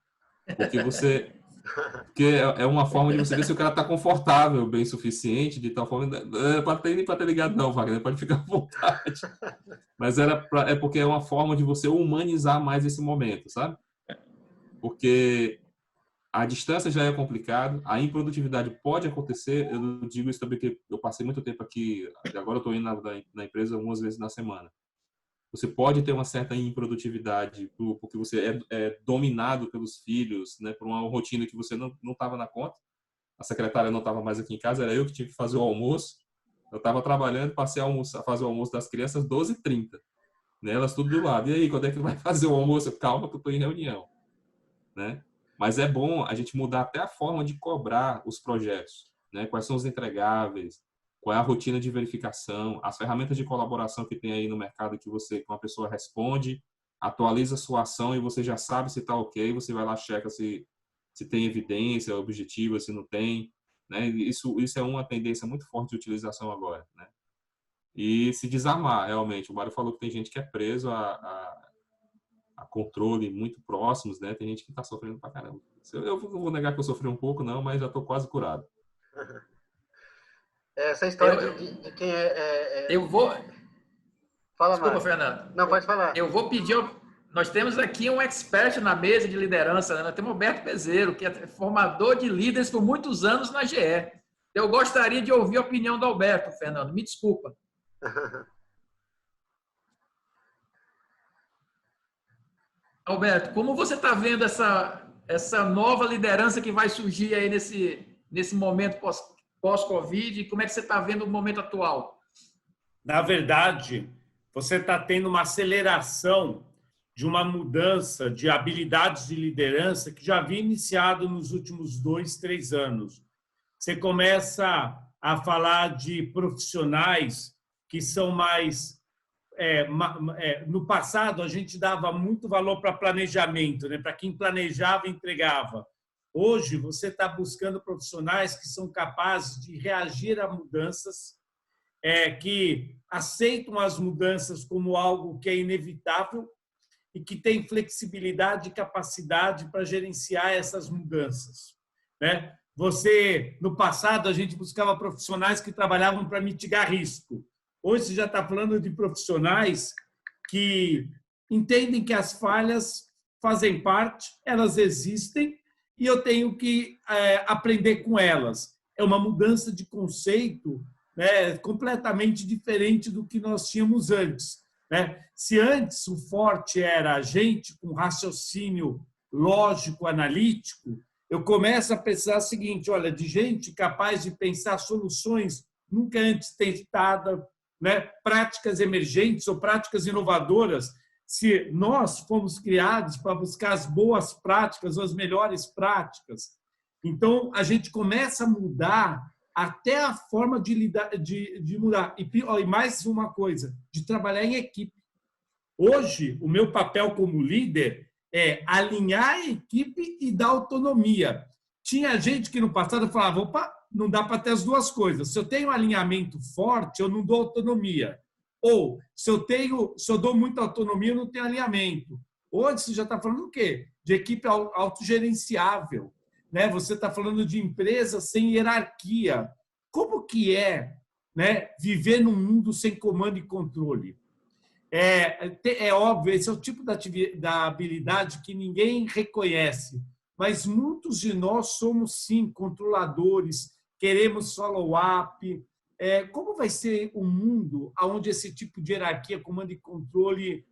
Porque é uma forma de você ver se o cara está confortável, bem suficiente, de tal forma. Para ter ligado, não, Wagner, pode ficar à vontade. Mas é porque é uma forma de você humanizar mais esse momento, sabe? Porque a distância já é complicado, a improdutividade pode acontecer. Eu digo isso também porque eu passei muito tempo aqui, agora eu estou indo na empresa algumas vezes na semana. Você pode ter uma certa improdutividade porque você é dominado pelos filhos, né, por uma rotina que você não estava na conta. A secretária não estava mais aqui em casa, era eu que tinha que fazer o almoço. Eu estava trabalhando, passei a fazer o almoço das crianças 12h30. Né, elas tudo do lado. E aí, quando é que vai fazer o almoço? Calma que eu estou em reunião. Né? Mas é bom a gente mudar até a forma de cobrar os projetos. Né? Quais são os entregáveis? Qual é a rotina de verificação, as ferramentas de colaboração que tem aí no mercado que uma pessoa responde, atualiza a sua ação e você já sabe se está ok, você vai lá, checa se tem evidência objetiva, se não tem. Né? Isso é uma tendência muito forte de utilização agora. Né? E se desarmar, realmente. O Mário falou que tem gente que é preso a controle muito próximos, né? Tem gente que está sofrendo pra caramba. Eu não vou negar que eu sofri um pouco, não, mas já estou quase curado. Essa história de quem Eu vou... Fala, Desculpa, Mário. Fernando. Não, pode falar. Eu vou pedir... Nós temos aqui um expert na mesa de liderança, né? Nós temos o Alberto Peseiro, que é formador de líderes por muitos anos na GE. Eu gostaria de ouvir a opinião do Alberto, Fernando. Me desculpa. Alberto, como você está vendo essa nova liderança que vai surgir aí nesse momento pós-Covid? Como é que você está vendo o momento atual? Na verdade, você está tendo uma aceleração de uma mudança de habilidades de liderança que já havia iniciado nos últimos 2, 3 anos. Você começa a falar de profissionais que são mais... no passado, a gente dava muito valor para planejamento, né? Para quem planejava e entregava. Hoje, você está buscando profissionais que são capazes de reagir a mudanças, que aceitam as mudanças como algo que é inevitável e que tem flexibilidade e capacidade para gerenciar essas mudanças. Né? No passado, a gente buscava profissionais que trabalhavam para mitigar risco. Hoje você já está falando de profissionais que entendem que as falhas fazem parte, elas existem e eu tenho que aprender com elas. É uma mudança de conceito, né, completamente diferente do que nós tínhamos antes, né? Se antes o forte era a gente com raciocínio lógico, analítico, eu começo a pensar o seguinte, olha, de gente capaz de pensar soluções nunca antes tentadas, né, práticas emergentes ou práticas inovadoras. Se nós fomos criados para buscar as boas práticas ou as melhores práticas, então a gente começa a mudar até a forma de lidar, de mudar. E mais uma coisa, de trabalhar em equipe. Hoje, o meu papel como líder é alinhar a equipe e dar autonomia. Tinha gente que no passado falava, opa, não dá para ter as duas coisas. Se eu tenho um alinhamento forte, eu não dou autonomia. Ou, se eu dou muita autonomia, eu não tenho alinhamento. Hoje, você já está falando o quê? De equipe autogerenciável, né? Você está falando de empresa sem hierarquia. Como que é, né, viver num mundo sem comando e controle? É óbvio, esse é o tipo da habilidade que ninguém reconhece, mas muitos de nós somos, sim, controladores, queremos follow-up. Como vai ser o mundo onde esse tipo de hierarquia, comando e controle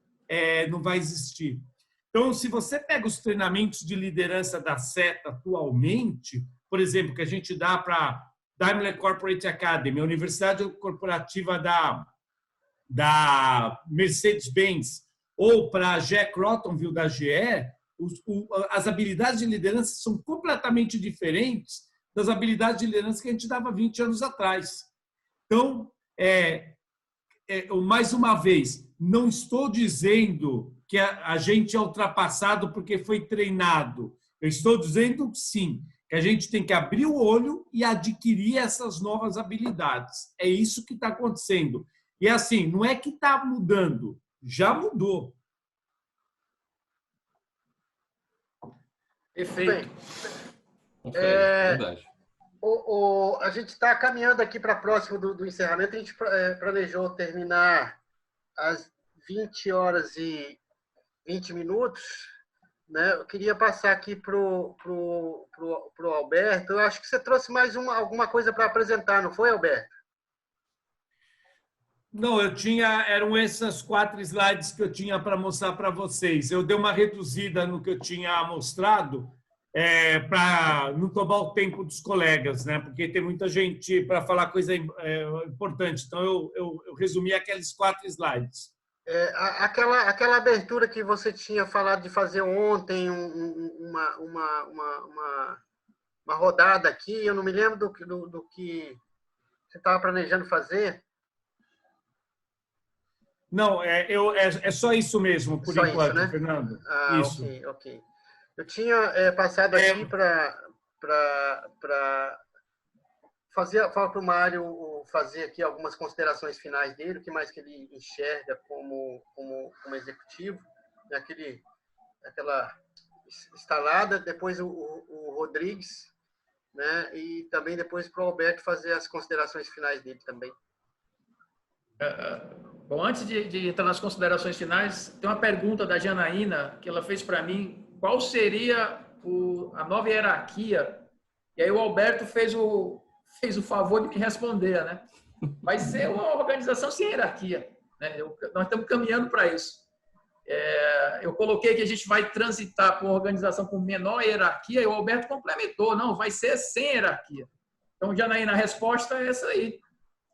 não vai existir? Então, se você pega os treinamentos de liderança da SETA atualmente, por exemplo, que a gente dá para Daimler Corporate Academy, a Universidade Corporativa da Mercedes-Benz, ou para a Jack Rotonville da GE, as habilidades de liderança são completamente diferentes das habilidades de liderança que a gente dava 20 anos atrás. Então, mais uma vez, não estou dizendo que a gente é ultrapassado porque foi treinado. Eu estou dizendo, sim, que a gente tem que abrir o olho e adquirir essas novas habilidades. É isso que está acontecendo. E assim, não é que está mudando, já mudou. Perfeito. Verdade. A gente está caminhando aqui para próximo do encerramento. A gente planejou terminar às 20 horas e 20 minutos. Né? Eu queria passar aqui para o Alberto. Eu acho que você trouxe mais alguma coisa para apresentar, não foi, Alberto? Não, eram essas 4 slides que eu tinha para mostrar para vocês. Eu dei uma reduzida no que eu tinha mostrado para não tomar o tempo dos colegas, né? Porque tem muita gente para falar coisa importante. Então, eu resumi aqueles 4 slides. Aquela abertura que você tinha falado de fazer ontem, uma rodada aqui, eu não me lembro do que você estava planejando fazer. Não, é só isso mesmo, por só enquanto, isso, né? Fernando. Isso. Ok. Eu tinha passado aqui para falar para o Mário fazer aqui algumas considerações finais dele, o que mais que ele enxerga como executivo, aquela instalada, depois o Rodrigues, né? E também depois para o Alberto fazer as considerações finais dele também. Bom, antes de entrar nas considerações finais, tem uma pergunta da Janaína que ela fez para mim, qual seria a nova hierarquia? E aí o Alberto fez o favor de me responder, né? Vai ser uma organização sem hierarquia, né? Nós estamos caminhando para isso. Eu coloquei que a gente vai transitar por uma organização com menor hierarquia e o Alberto complementou, não, vai ser sem hierarquia. Então, Janaína, a resposta é essa aí.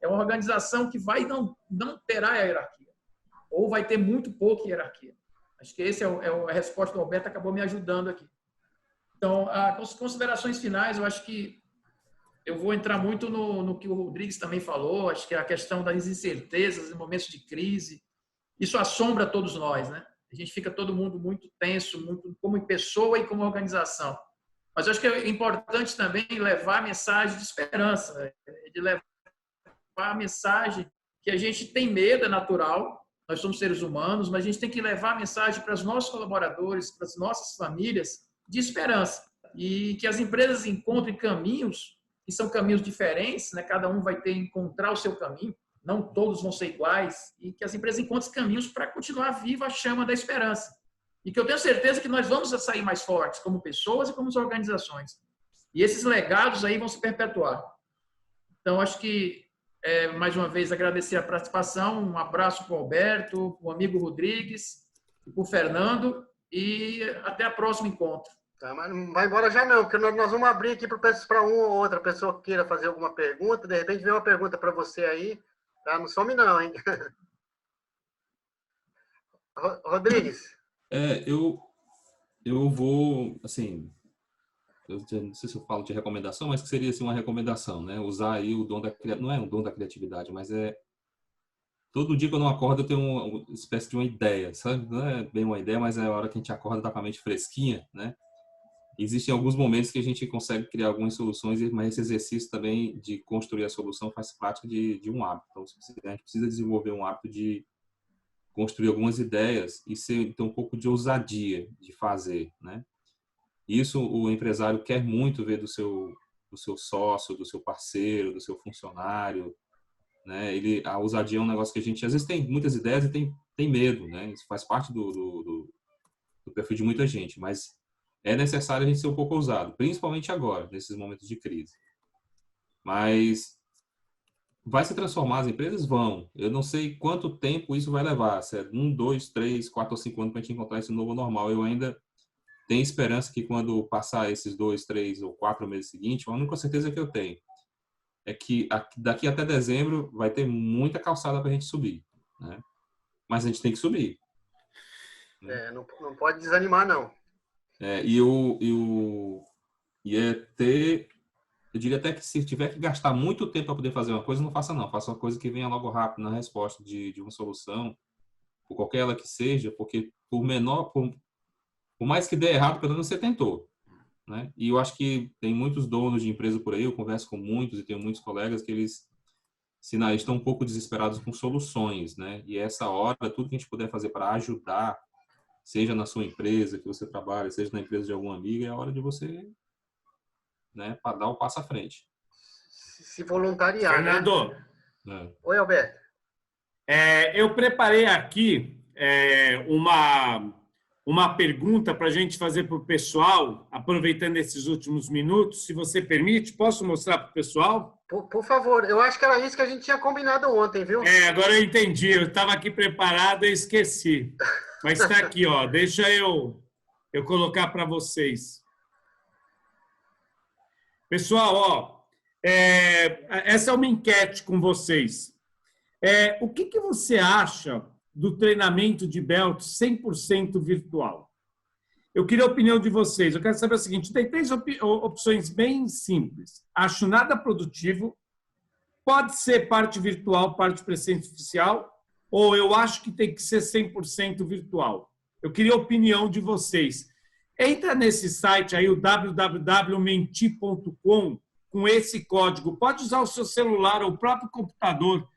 É uma organização que não terá hierarquia, ou vai ter muito pouca hierarquia. Acho que essa é a resposta do Alberto, acabou me ajudando aqui. Então, as considerações finais, eu acho que eu vou entrar muito no que o Rodrigues também falou, acho que a questão das incertezas em momentos de crise, isso assombra todos nós, né? A gente fica todo mundo muito tenso, muito como pessoa e como organização. Mas eu acho que é importante também levar a mensagem de esperança, né? De levar a mensagem que a gente tem medo, é natural, nós somos seres humanos, mas a gente tem que levar a mensagem para os nossos colaboradores, para as nossas famílias, de esperança. E que as empresas encontrem caminhos, que são caminhos diferentes, né? Cada um vai ter que encontrar o seu caminho, não todos vão ser iguais, e que as empresas encontrem caminhos para continuar viva a chama da esperança. E que eu tenho certeza que nós vamos sair mais fortes, como pessoas e como organizações. E esses legados aí vão se perpetuar. Então, acho que mais uma vez agradecer a participação, um abraço para o Alberto, para o amigo Rodrigues, para o Fernando e até o próximo encontro. Tá, mas não vai embora já não, porque nós vamos abrir aqui para uma ou outra pessoa que queira fazer alguma pergunta. De repente vem uma pergunta para você aí, tá? Não some não, hein? Rodrigues. Eu vou, assim, eu não sei se eu falo de recomendação, mas que seria assim, uma recomendação, né? Usar aí o dom da criatividade, não é um dom da criatividade, mas todo dia quando eu acordo eu tenho uma espécie de uma ideia, sabe? Não é bem uma ideia, mas é a hora que a gente acorda tá com a mente fresquinha, né? Existem alguns momentos que a gente consegue criar algumas soluções, mas esse exercício também de construir a solução faz parte de um hábito. Então, a gente precisa desenvolver um hábito de construir algumas ideias e ter um pouco de ousadia de fazer, né? Isso o empresário quer muito ver do seu sócio, do seu parceiro, do seu funcionário, né? A ousadia é um negócio que a gente às vezes tem muitas ideias e tem medo, né? Isso faz parte do perfil de muita gente, mas é necessário a gente ser um pouco ousado, principalmente agora, nesses momentos de crise. Mas vai se transformar, as empresas vão. Eu não sei quanto tempo isso vai levar, se é 1, 2, 3, 4 ou 5 anos para a gente encontrar esse novo normal. Eu ainda tenho esperança que quando passar esses 2, 3 ou 4 meses seguintes, a única certeza que eu tenho é que daqui até dezembro vai ter muita calçada para a gente subir, né? Mas a gente tem que subir. Né? Não pode desanimar, não. Eu diria até que se tiver que gastar muito tempo para poder fazer uma coisa, não faça não. Faça uma coisa que venha logo rápido na resposta de uma solução, por qualquer ela que seja, porque por mais que dê errado, pelo menos você tentou, né? E eu acho que tem muitos donos de empresa por aí, eu converso com muitos e tenho muitos colegas que eles estão um pouco desesperados com soluções, né? E essa hora, tudo que a gente puder fazer para ajudar, seja na sua empresa que você trabalha, seja na empresa de alguma amiga, é a hora de você, né, para dar o passo à frente. Se voluntariar, Fernando. Né? Oi, Alberto. Eu preparei aqui uma pergunta para a gente fazer para o pessoal, aproveitando esses últimos minutos. Se você permite, posso mostrar para o pessoal? Por favor, eu acho que era isso que a gente tinha combinado ontem, viu? Agora eu entendi. Eu estava aqui preparado e esqueci. Mas está aqui, ó. Deixa eu colocar para vocês. Pessoal, ó, essa é uma enquete com vocês. O que você acha do treinamento de Belt 100% virtual? Eu queria a opinião de vocês. Eu quero saber o seguinte, tem 3 opções bem simples. Acho nada produtivo, pode ser parte virtual, parte presencial, ou eu acho que tem que ser 100% virtual. Eu queria a opinião de vocês. Entra nesse site aí, o www.menti.com, com esse código. Pode usar o seu celular ou o próprio computador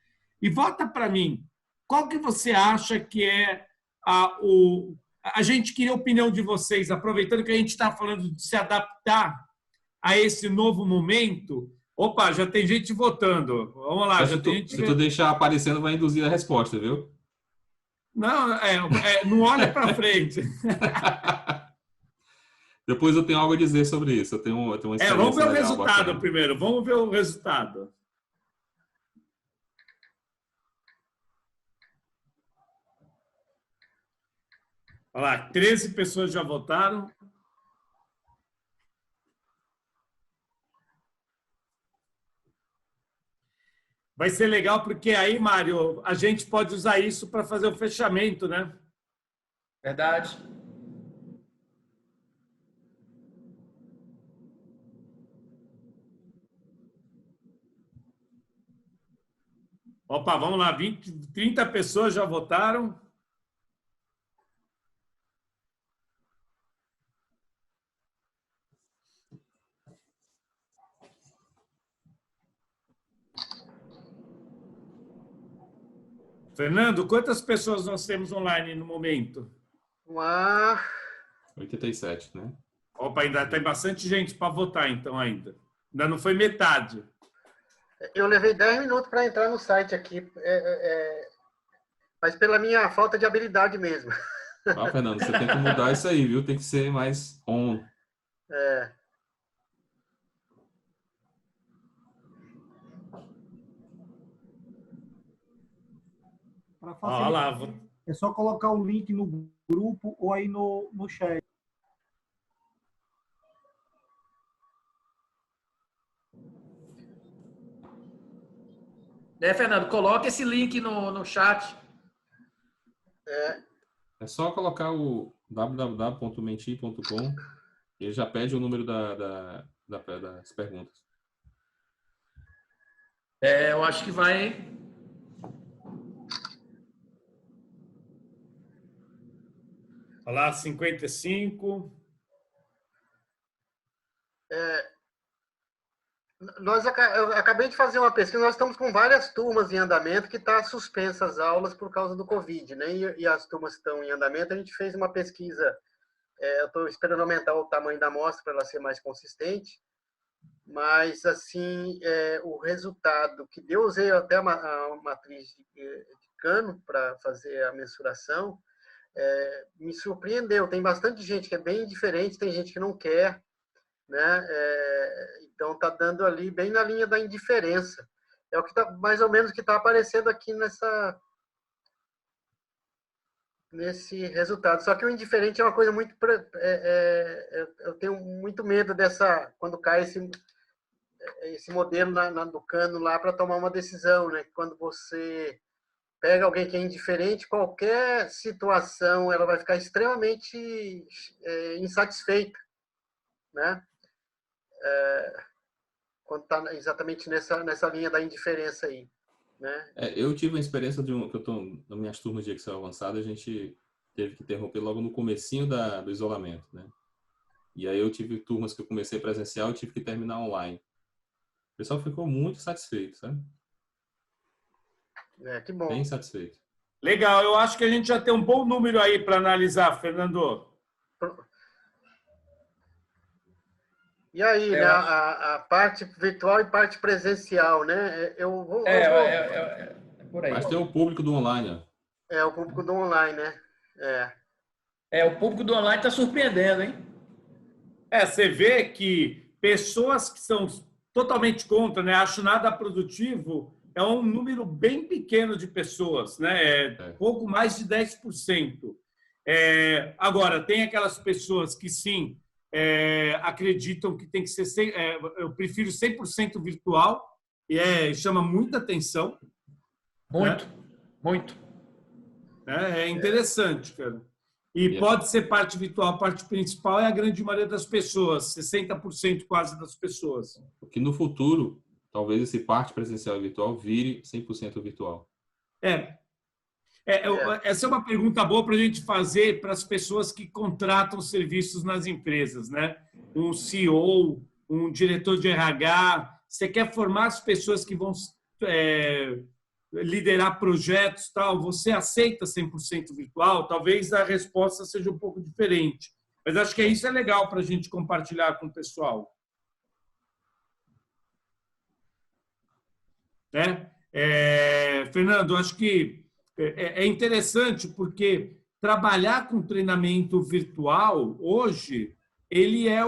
e vota para mim. Qual que você acha que é a gente queria a opinião de vocês, aproveitando que a gente está falando de se adaptar a esse novo momento. Opa, já tem gente votando. Vamos lá. Se tu deixar aparecendo, vai induzir a resposta, viu? Não, não olha para frente. Depois eu tenho algo a dizer sobre isso. Eu tenho uma experiência vamos ver o resultado bacana. primeiro. Vamos ver o resultado. Olha lá, 13 pessoas já votaram. Vai ser legal porque aí, Mário, a gente pode usar isso para fazer o fechamento, né? Verdade. Opa, vamos lá, 30 pessoas já votaram. Fernando, quantas pessoas nós temos online no momento? 87, né? Opa, ainda tem bastante gente para votar, então, ainda. Ainda não foi metade. Eu levei 10 minutos para entrar no site aqui, mas pela minha falta de habilidade mesmo. Fernando, você tem que mudar isso aí, viu? Tem que ser mais on. Para Olha lá, facilitar, é só colocar o link no grupo ou aí no chat. Fernando, coloca esse link no chat. É só colocar o www.menti.com e ele já pede o número das perguntas. Eu acho que vai... Olha lá, 55. Eu acabei de fazer uma pesquisa, nós estamos com várias turmas em andamento que está suspensa as aulas por causa do Covid, né? E as turmas que estão em andamento, a gente fez uma pesquisa, eu estou esperando aumentar o tamanho da amostra para ela ser mais consistente, mas, assim, o resultado que deu, usei até a matriz de Kano para fazer a mensuração, me surpreendeu. Tem bastante gente que é bem diferente, tem gente que não quer, né? Então está dando ali bem na linha da indiferença. É o que tá, mais ou menos que está aparecendo aqui nesse resultado. Só que o indiferente é uma coisa muito eu tenho muito medo dessa quando cai esse modelo do Kano lá para tomar uma decisão, né? Quando você pega alguém que é indiferente, qualquer situação ela vai ficar extremamente insatisfeita, né? Quando está exatamente nessa linha da indiferença aí, né? Eu tive uma experiência que eu estou nas minhas turmas de Excel avançada, a gente teve que interromper logo no comecinho do isolamento, né? E aí eu tive turmas que eu comecei presencial e tive que terminar online. O pessoal ficou muito satisfeito, sabe? Que bom. Bem satisfeito. Legal, eu acho que a gente já tem um bom número aí para analisar, Fernando. E aí, né, a parte virtual e parte presencial, né? Por aí. Mas tem o público do online, ó. O público do online, né? O público do online está surpreendendo, hein? Você vê que pessoas que são totalmente contra, né, acho nada produtivo, é um número bem pequeno de pessoas, né? Pouco mais de 10%. Agora, tem aquelas pessoas que sim, acreditam que tem que ser, eu prefiro 100% virtual, e chama muita atenção. Muito, né? muito. É interessante, cara. E pode ser parte virtual, a parte principal é a grande maioria das pessoas, 60% quase das pessoas. Porque no futuro, talvez esse parte presencial e virtual vire 100% virtual. Essa é uma pergunta boa para a gente fazer para as pessoas que contratam serviços nas empresas, né? Um CEO, um diretor de RH, você quer formar as pessoas que vão liderar projetos, tal, você aceita 100% virtual? Talvez a resposta seja um pouco diferente, mas acho que isso é legal para a gente compartilhar com o pessoal. Né? Fernando, acho que é interessante porque trabalhar com treinamento virtual hoje ele é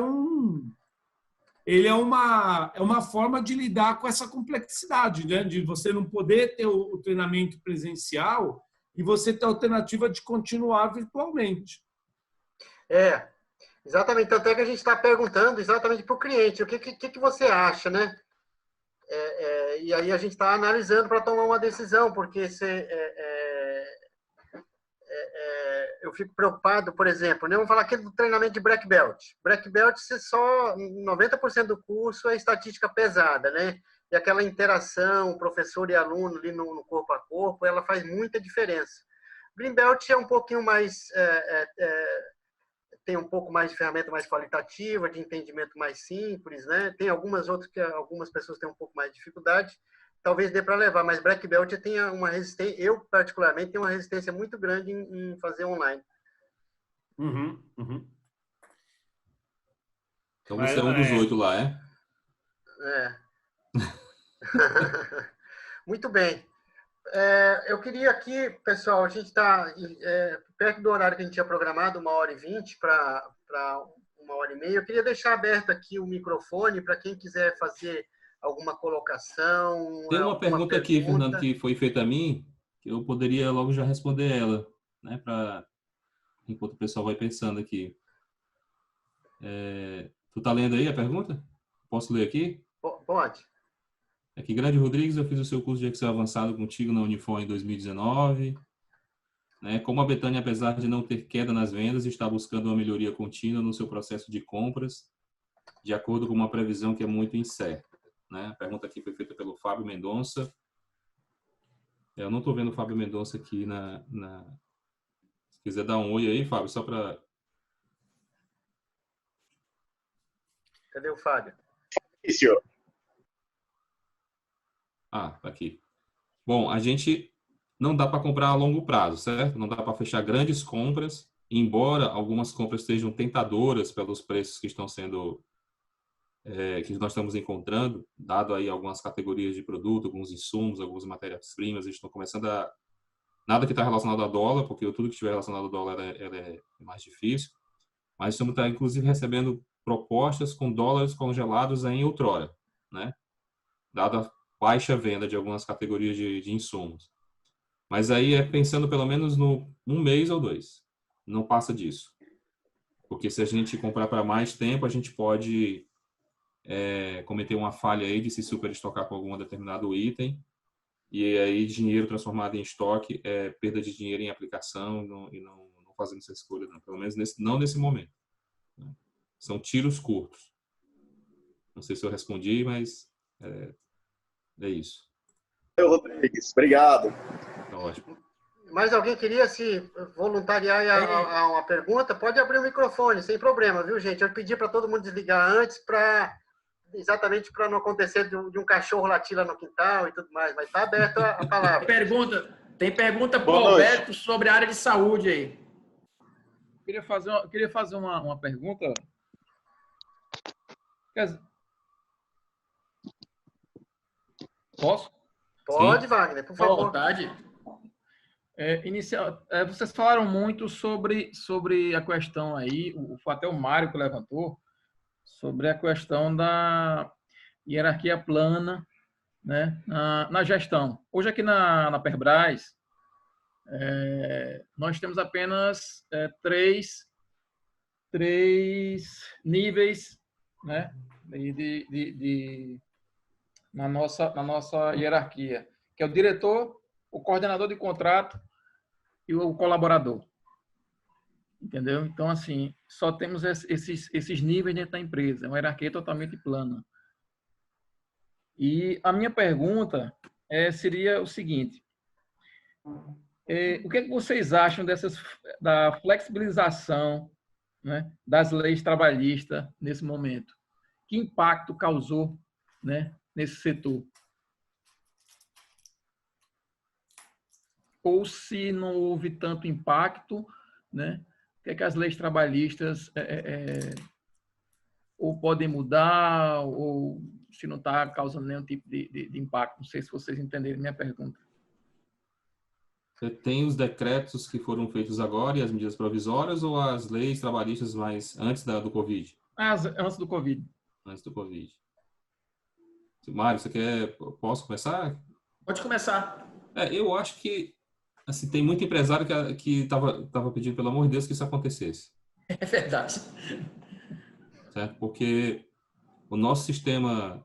uma forma de lidar com essa complexidade, né? De você não poder ter o treinamento presencial e você ter a alternativa de continuar virtualmente. Exatamente. Tanto é que a gente está perguntando exatamente para o cliente o que você acha, né? E aí a gente está analisando para tomar uma decisão, porque eu fico preocupado, por exemplo, né? Vamos falar aqui do treinamento de Black Belt. Black Belt, você só 90% do curso é estatística pesada, né? E aquela interação professor e aluno ali no corpo a corpo, ela faz muita diferença. Green Belt é um pouquinho mais tem um pouco mais de ferramenta mais qualitativa, de entendimento mais simples, né? Tem algumas outras que algumas pessoas têm um pouco mais de dificuldade, talvez dê para levar, mas Black Belt tem uma resistência, eu particularmente tenho uma resistência muito grande em fazer online. Então você é um dos 8 lá, Muito bem. Eu queria aqui, pessoal, a gente está perto do horário que a gente tinha programado, 1h20 para 1h30. Eu queria deixar aberto aqui o microfone para quem quiser fazer alguma colocação. Tem uma pergunta aqui, Fernando, que foi feita a mim, eu poderia logo já responder ela, né? Enquanto o pessoal vai pensando aqui. Tu tá lendo aí a pergunta? Posso ler aqui? Pode. Aqui, Grande Rodrigues, eu fiz o seu curso de Excel avançado contigo na Unifor em 2019. Né? Como a Betânia, apesar de não ter queda nas vendas, está buscando uma melhoria contínua no seu processo de compras, de acordo com uma previsão que é muito incerta. Né? A pergunta aqui foi feita pelo Fábio Mendonça. Eu não estou vendo o Fábio Mendonça aqui Se quiser dar um oi aí, Fábio, só para... Cadê o Fábio? Senhor. Tá aqui. Bom, a gente não dá para comprar a longo prazo, certo? Não dá para fechar grandes compras, embora algumas compras estejam tentadoras pelos preços que estão sendo que nós estamos encontrando, dado aí algumas categorias de produto, alguns insumos, algumas matérias-primas, a gente está começando a... Nada que está relacionado a dólar, porque tudo que estiver relacionado a dólar é mais difícil, mas estamos inclusive recebendo propostas com dólares congelados em outrora, né? Dada a baixa venda de algumas categorias de insumos. Mas aí pensando pelo menos no 1 mês ou 2. Não passa disso. Porque se a gente comprar para mais tempo, a gente pode cometer uma falha aí de se superestocar com algum determinado item. E aí dinheiro transformado em estoque é perda de dinheiro em aplicação e não fazendo essa escolha, não. Pelo menos não nesse momento. Né? São tiros curtos. Não sei se eu respondi, mas é isso. Rodrigues, obrigado. Tá ótimo. Mais alguém queria se voluntariar a uma pergunta? Pode abrir o microfone, sem problema, viu, gente? Eu pedi para todo mundo desligar antes, exatamente para não acontecer de um cachorro latir lá no quintal e tudo mais, mas está aberta a palavra. Tem pergunta para o Alberto sobre a área de saúde aí. Queria fazer uma pergunta. Posso? Pode, Sim. Wagner, por favor. À vontade. Vocês falaram muito sobre a questão aí, foi até o Mário que levantou, sobre a questão da hierarquia plana, né, na gestão. Hoje aqui na Perbras, nós temos apenas três níveis, né, na nossa hierarquia, que é o diretor, o coordenador de contrato e o colaborador. Entendeu? Então, assim, só temos esses níveis dentro da empresa. É uma hierarquia totalmente plana. E a minha pergunta seria o seguinte. O que é que vocês acham da flexibilização, né, das leis trabalhistas nesse momento? Que impacto causou, né, nesse setor? Ou se não houve tanto impacto, né, o que é que as leis trabalhistas ou podem mudar, ou se não está causando nenhum tipo de impacto? Não sei se vocês entenderam minha pergunta. Você tem os decretos que foram feitos agora e as medidas provisórias ou as leis trabalhistas mais antes do Covid? Antes do Covid. Antes do Covid. Mário, posso começar? Pode começar. Eu acho que assim, tem muito empresário que estava pedindo, pelo amor de Deus, que isso acontecesse. É verdade. Certo? Porque o nosso sistema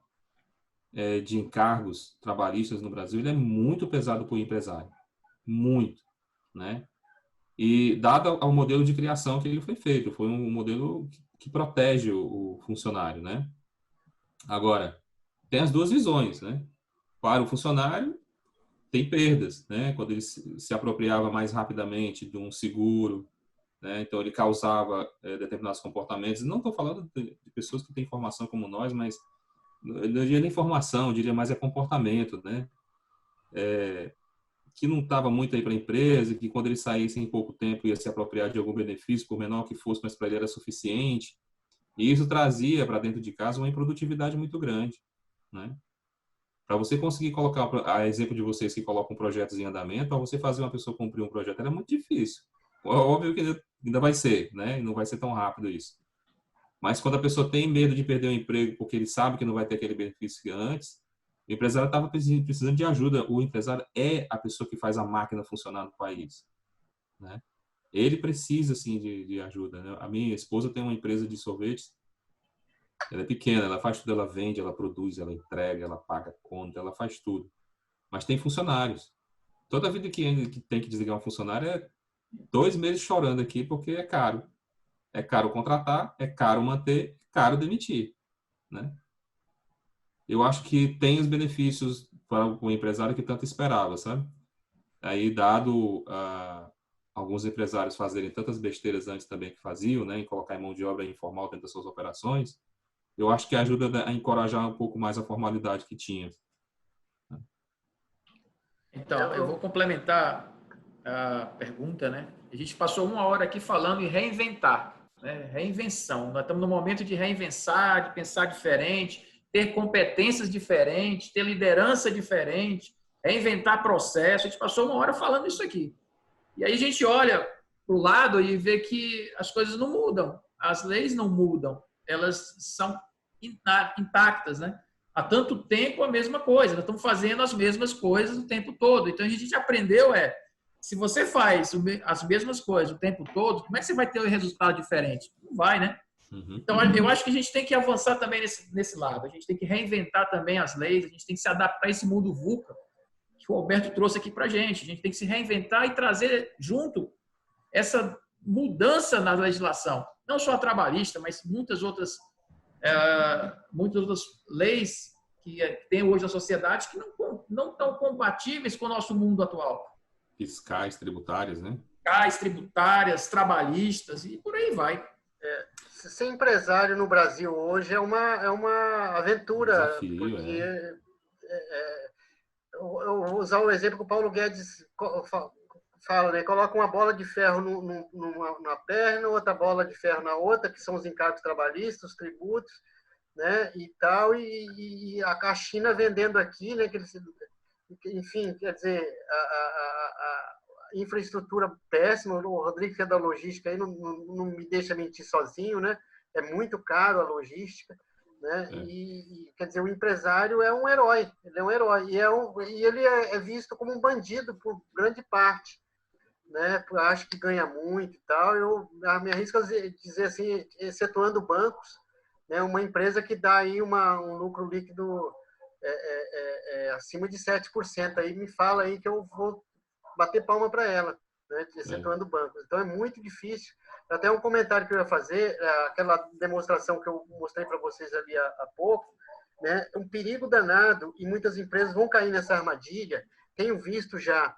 de encargos trabalhistas no Brasil ele é muito pesado para o empresário. Muito. Né? E dado ao modelo de criação que ele foi feito, foi um modelo que protege o funcionário. Né? Agora, tem as duas visões. Né? Para o funcionário, tem perdas, né? Quando ele se apropriava mais rapidamente de um seguro, né? Então ele causava determinados comportamentos. Não estou falando de pessoas que têm formação como nós, mas eu não diria nem formação, eu diria mais comportamento, né? Que não estava muito aí para a empresa, que quando ele saísse em pouco tempo ia se apropriar de algum benefício, por menor que fosse, mas para ele era suficiente. E isso trazia para dentro de casa uma improdutividade muito grande, né? Para você conseguir colocar, a exemplo de vocês que colocam projetos em andamento, para você fazer uma pessoa cumprir um projeto, é muito difícil. Óbvio que ainda vai ser, né? Não vai ser tão rápido isso. Mas quando a pessoa tem medo de perder o emprego porque ele sabe que não vai ter aquele benefício que antes, O empresário estava precisando de ajuda. O empresário é a pessoa que faz a máquina funcionar no país, né? Ele precisa, sim, de ajuda, né? A minha esposa tem uma empresa de sorvetes. Ela é pequena, ela faz tudo, ela vende, ela produz, ela entrega, ela paga conta, ela faz tudo. Mas tem funcionários. Toda vida que tem que desligar um funcionário é 2 meses chorando aqui, porque é caro. É caro contratar, é caro manter, é caro demitir, né? Eu acho que tem os benefícios para o empresário que tanto esperava, sabe? Aí, dado alguns empresários fazerem tantas besteiras antes também que faziam, né, em colocar em mão de obra informal dentro das suas operações, eu acho que ajuda a encorajar um pouco mais a formalidade que tinha. Então, eu vou complementar a pergunta, né? A gente passou 1 hora aqui falando em reinventar, né? Reinvenção. Nós estamos no momento de reinventar, de pensar diferente, ter competências diferentes, ter liderança diferente, reinventar processo. A gente passou 1 hora falando isso aqui. E aí a gente olha para o lado e vê que as coisas não mudam, as leis não mudam, elas são intactas, né? Há tanto tempo a mesma coisa, nós estamos fazendo as mesmas coisas o tempo todo. Então a gente aprendeu se você faz as mesmas coisas o tempo todo, como é que você vai ter um resultado diferente? Não vai, né? Então eu acho que a gente tem que avançar também nesse lado, a gente tem que reinventar também as leis, a gente tem que se adaptar a esse mundo VUCA que o Alberto trouxe aqui para a gente tem que se reinventar e trazer junto essa mudança na legislação, não só a trabalhista, mas muitas outras leis que tem hoje na sociedade que não estão compatíveis com o nosso mundo atual. Fiscais, tributárias, né? Fiscais, tributárias, trabalhistas e por aí vai. Ser empresário no Brasil hoje é uma aventura. Desafio, porque eu vou usar o exemplo que o Paulo Guedes fala, né? Coloca uma bola de ferro numa perna, outra bola de ferro na outra, que são os encargos trabalhistas, os tributos, né? E tal, e a China vendendo aqui, né? Enfim, quer dizer, a infraestrutura péssima. O Rodrigo, que é da logística, aí não me deixa mentir sozinho, né? É muito caro a logística. Né? E quer dizer, o empresário é um herói, ele é um herói e ele é visto como um bandido por grande parte, né? Acho que ganha muito e tal. Eu me arrisco a dizer assim, excetuando bancos, né? Uma empresa que dá aí um lucro líquido acima de 7%, aí me fala aí que eu vou bater palma para ela, né? Excetuando bancos. Então é muito difícil. Até um comentário que eu ia fazer, aquela demonstração que eu mostrei para vocês ali há pouco, né? Um perigo danado, e muitas empresas vão cair nessa armadilha, tenho visto já,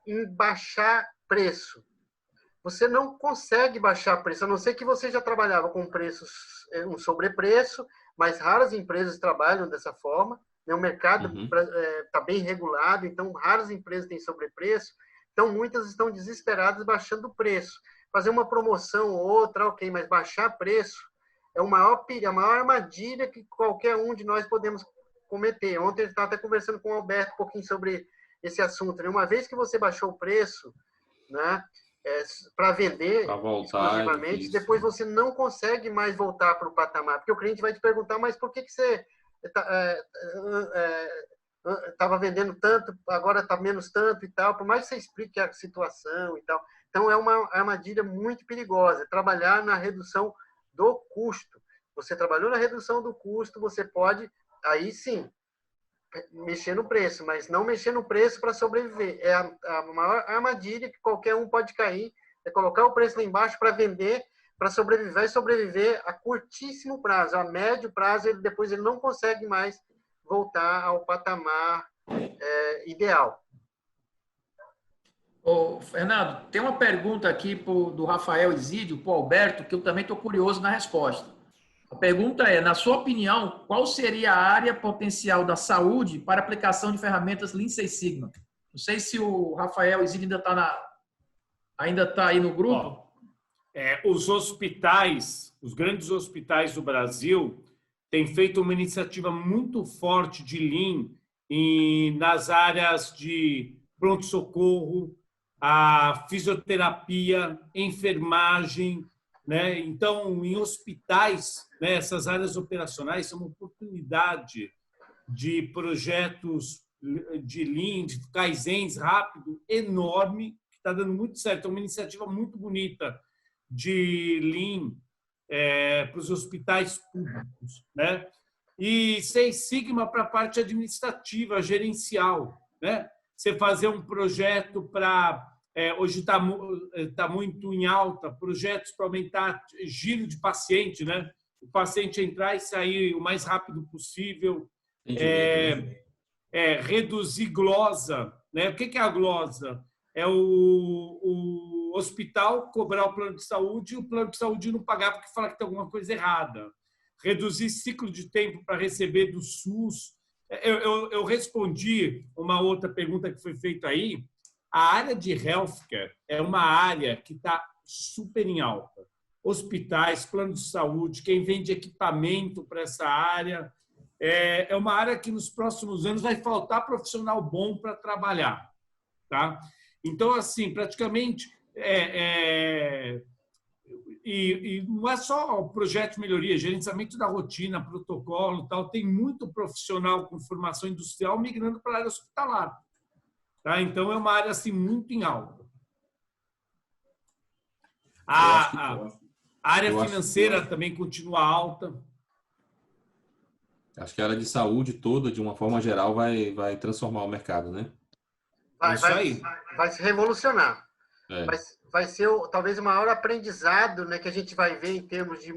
em baixar preço. Você não consegue baixar preço, a não ser que você já trabalhava com preços, um sobrepreço, mas raras empresas trabalham dessa forma, né? O mercado está bem regulado, então raras empresas têm sobrepreço, então muitas estão desesperadas baixando o preço. Fazer uma promoção ou outra, ok, mas baixar preço é a maior armadilha que qualquer um de nós podemos cometer. Ontem eu estava até conversando com o Alberto um pouquinho sobre esse assunto, né? Uma vez que você baixou o preço, né, para vender exclusivamente, depois você não consegue mais voltar para o patamar, porque o cliente vai te perguntar, mas por que você estava vendendo tanto, agora está menos tanto e tal, por mais que você explique a situação e tal. Então, é uma armadilha muito perigosa, trabalhar na redução do custo. Você trabalhou na redução do custo, você pode, aí sim, mexer no preço, mas não mexer no preço para sobreviver. É a maior armadilha que qualquer um pode cair, é colocar o preço lá embaixo para vender, para sobreviver a curtíssimo prazo. A médio prazo, depois ele não consegue mais voltar ao patamar ideal. Ô, Fernando, tem uma pergunta aqui do Rafael Isídio, para o Alberto, que eu também estou curioso na resposta. A pergunta é, na sua opinião, qual seria a área potencial da saúde para aplicação de ferramentas Lean Six Sigma? Não sei se o Rafael Isídio ainda está aí no grupo. Os hospitais, os grandes hospitais do Brasil, têm feito uma iniciativa muito forte de Lean nas áreas de pronto-socorro, a fisioterapia, enfermagem, né? Então, em hospitais, né, essas áreas operacionais são uma oportunidade de projetos de Lean, de Kaizens rápido, enorme, que está dando muito certo. É uma iniciativa muito bonita de Lean para os hospitais públicos, né? E Seis Sigma para a parte administrativa, gerencial, né? Você fazer um projeto para... hoje está muito em alta, projetos para aumentar giro de paciente, né? O paciente entrar e sair o mais rápido possível. Reduzir glosa, né? O que é a glosa? É o hospital cobrar o plano de saúde e o plano de saúde não pagar porque fala que tem alguma coisa errada. Reduzir ciclo de tempo para receber do SUS. Eu respondi uma outra pergunta que foi feita aí. A área de healthcare é uma área que está super em alta. Hospitais, plano de saúde, quem vende equipamento para essa área. É uma área que nos próximos anos vai faltar profissional bom para trabalhar. Tá? Então, assim, praticamente, e não é só o projeto de melhoria, gerenciamento da rotina, protocolo, tal, tem muito profissional com formação industrial migrando para a área hospitalar. Tá? Então, é uma área assim, muito em alta. A área financeira também continua alta. Acho que a área de saúde toda, de uma forma geral, vai transformar o mercado, né? Vai se revolucionar. É. Vai ser talvez o maior aprendizado, né, que a gente vai ver em termos de